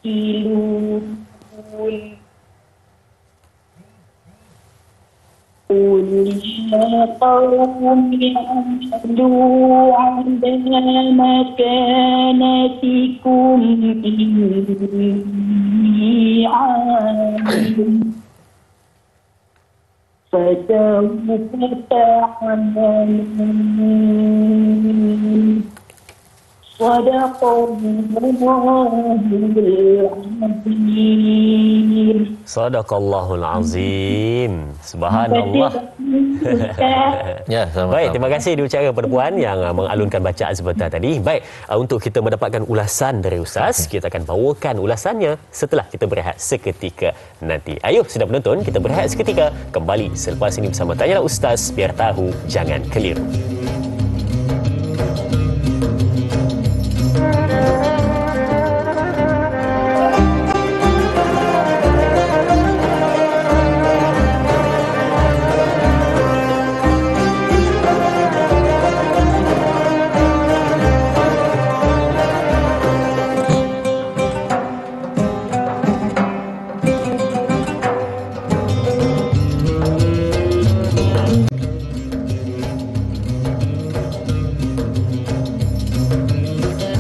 المتوكلون قل يا قوم اعملوا على مكانتكم إني عامل فسوف تعلمون صدق الله العظيم. Sadaqallahul Azim. Subhanallah. Ya, sama-sama. Baik, terima kasih diucapkan kepada puan yang mengalunkan bacaan sebentar tadi. Baik, untuk kita mendapatkan ulasan dari Ustaz, kita akan bawakan ulasannya setelah kita berehat seketika nanti. Ayuh, sedang menonton, kita berehat seketika. Kembali selepas ini bersama Tanyalah Ustaz, biar tahu jangan keliru.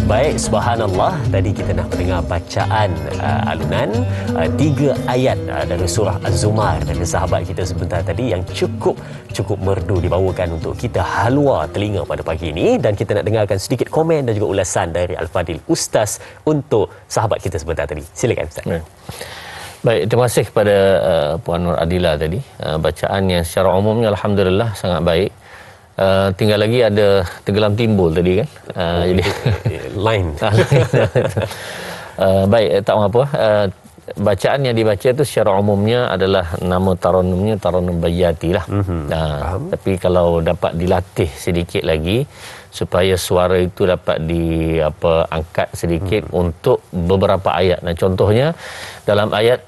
Baik, subhanallah, tadi kita dah mendengar bacaan alunan 3 ayat dari surah Az-Zumar dari sahabat kita sebentar tadi yang cukup merdu dibawakan untuk kita halwa telinga pada pagi ini, dan kita nak dengarkan sedikit komen dan juga ulasan dari Al-Fadil Ustaz untuk sahabat kita sebentar tadi. Silakan Ustaz. Baik, terima kasih kepada Puan Nur Adila tadi. Bacaan yang secara umumnya alhamdulillah sangat baik. Tinggal lagi ada tenggelam timbul tadi kan. Jadi line. Baik, tak apa. Bacaan yang dibaca itu secara umumnya adalah nama tarannumnya tarannum bayati lah. Tapi kalau dapat dilatih sedikit lagi supaya suara itu dapat angkat sedikit untuk beberapa ayat. Nah, contohnya dalam ayat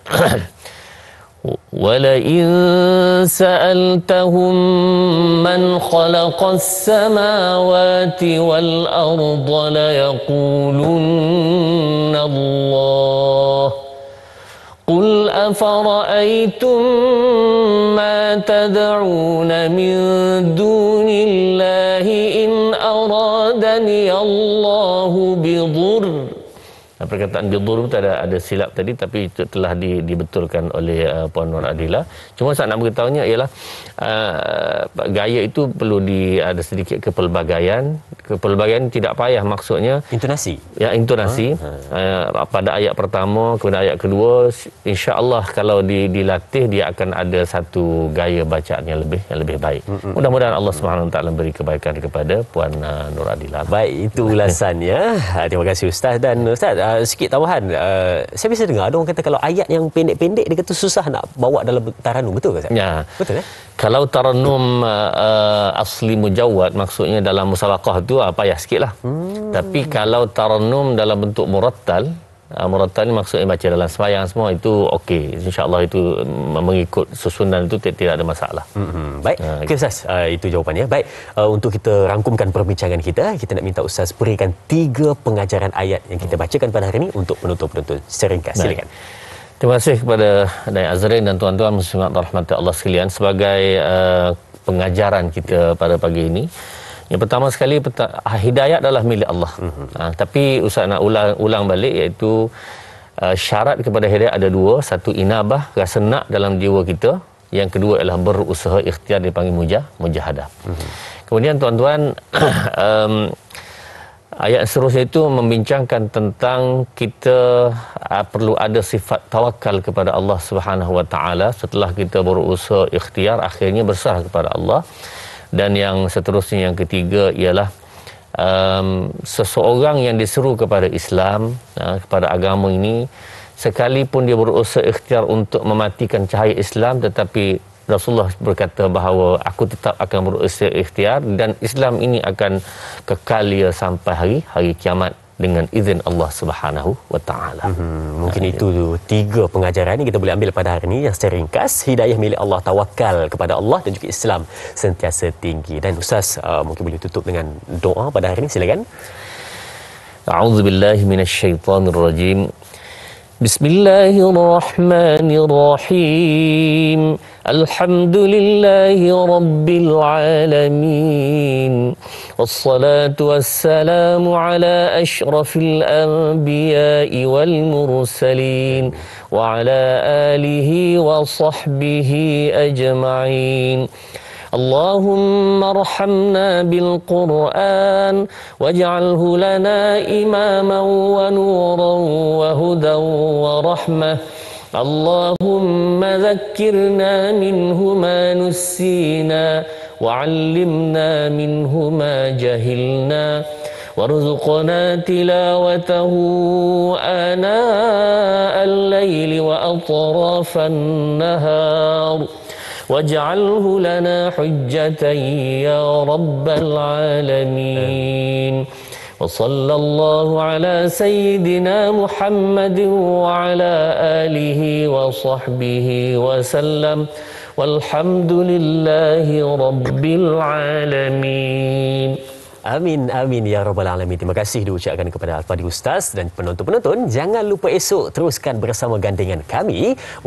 وَلَئِن سَأَلْتَهُمْ مَنْ خَلَقَ السَّمَاوَاتِ وَالْأَرْضَ لَيَقُولُنَّ اللَّهُ قُلْ أَفَرَأَيْتُمْ مَا تَدْعُونَ مِنْ دُونِ اللَّهِ إِنْ أَرَادَنِيَ اللَّهُ بِضُرٍّ. Perkataan bidur itu ada silap tadi, tapi itu telah dibetulkan oleh Puan Nur Adila. Cuma saya nak beritahunya ialah gaya itu perlu ada sedikit kepelbagaian. Kepelbagaian tidak payah, maksudnya intonasi. Ya, intonasi. Pada ayat pertama kemudian ayat kedua, insya-Allah kalau dilatih dia akan ada satu gaya bacaan yang lebih baik. Mudah-mudahan Allah Subhanahu Wa Taala beri kebaikan kepada Puan Nur Adila. Baik, itu ulasannya. Terima kasih Ustaz. Dan Ustaz, sikit tambahan, saya biasa dengar ada orang kata kalau ayat yang pendek-pendek dia kata susah nak bawa dalam tarannum, betul ke Ustaz? Ya. Betul Kalau tarannum asli mujawwad, maksudnya dalam musabaqah tu payah sikitlah. Tapi kalau tarannum dalam bentuk murattal, murattal ni maksudnya baca dalam sembahyang semua, itu okey. Insya-Allah itu mengikut susunan itu tidak ada masalah. Baik. Okey Ustaz, itu jawapannya. Baik, untuk kita rangkumkan perbincangan kita nak minta Ustaz berikan 3 pengajaran ayat yang kita bacakan pada hari ini untuk penonton-penonton secara ringkas. Silakan. Terima kasih kepada Dai Azrin dan tuan-tuan muslimat rahmat Allah sekalian. Sebagai pengajaran kita pada pagi ini, yang pertama sekali, hidayah adalah milik Allah. Tapi Ustaz nak ulang balik, iaitu syarat kepada hidayah ada 2. Satu, inabah, rasa nak dalam jiwa kita. Yang kedua adalah berusaha, ikhtiar, dipanggil mujahadah. Kemudian tuan-tuan, Ayat seterusnya itu membincangkan tentang kita perlu ada sifat tawakal kepada Allah Subhanahu Wa Taala setelah kita berusaha ikhtiar, akhirnya berserah kepada Allah. Dan yang seterusnya, yang ketiga, ialah seseorang yang diseru kepada Islam, kepada agama ini, sekalipun dia berusaha ikhtiar untuk mematikan cahaya Islam, tetapi Rasulullah berkata bahawa aku tetap akan berusaha ikhtiar dan Islam ini akan kekal sampai hari kiamat dengan izin Allah Subhanahu Wa Taala. Mungkin itu 3 pengajaran yang kita boleh ambil pada hari ini yang secara ringkas. Hidayah milik Allah, tawakal kepada Allah dan juga Islam sentiasa tinggi. Dan Ustaz mungkin boleh tutup dengan doa pada hari ini, silakan. A'udzubillahi minasyaitonirrajim. Bismillahirrahmanirrahim. Alhamdulillahi rabbil alamin. Wassalatu wassalamu ala asyrafil anbiya'i wal mursalin wa ala alihi wa sahbihi ajma'in. اللهم ارحمنا بالقرآن واجعله لنا إماما ونورا وهدى ورحمة. اللهم ذكرنا منه ما نسينا وعلمنا منه ما جهلنا وارزقنا تلاوته آناء الليل وأطراف النهار واجعله لنا حجة يا رب العالمين. وصلى الله على سيدنا محمد وعلى آله وصحبه وسلم والحمد لله رب العالمين. Amin, amin ya rabbal alamin. Terima kasih diucapkan kepada Al-Fadhil Ustaz dan penonton-penonton. Jangan lupa esok teruskan bersama gandengan kami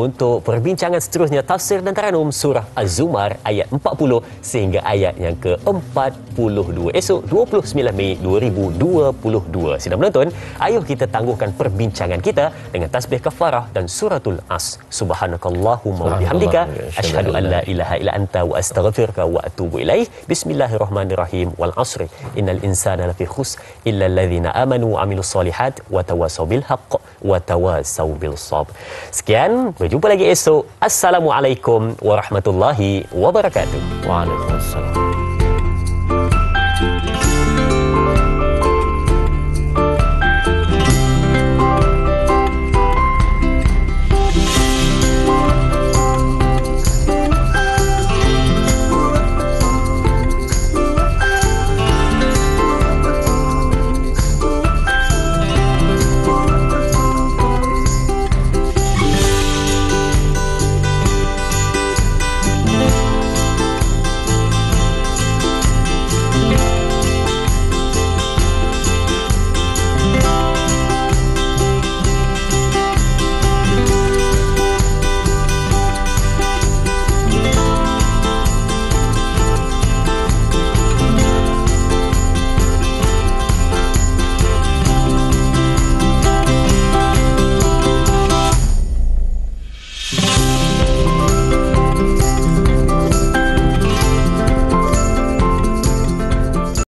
untuk perbincangan seterusnya tafsir dan taranum surah Az-Zumar ayat 40 sehingga ayat yang ke-42. Esok 29 Mei 2022. Sidang penonton, ayuh kita tangguhkan perbincangan kita dengan tasbih kafarah dan suratul As. Subhanakallahumma wa bihamdika asyhadu an la ilaha illa anta wa astaghfiruka wa atubu ilaih. Bismillahirrahmanirrahim. Wal 'asri innal insana lafi khusr illa alladhina amanu wa amilus solihat wa tawasaw bil haqq wa tawasaw bil sabr. Sekian, berjumpa lagi esok. Assalamualaikum warahmatullahi wabarakatuh. Waalaikumsalam.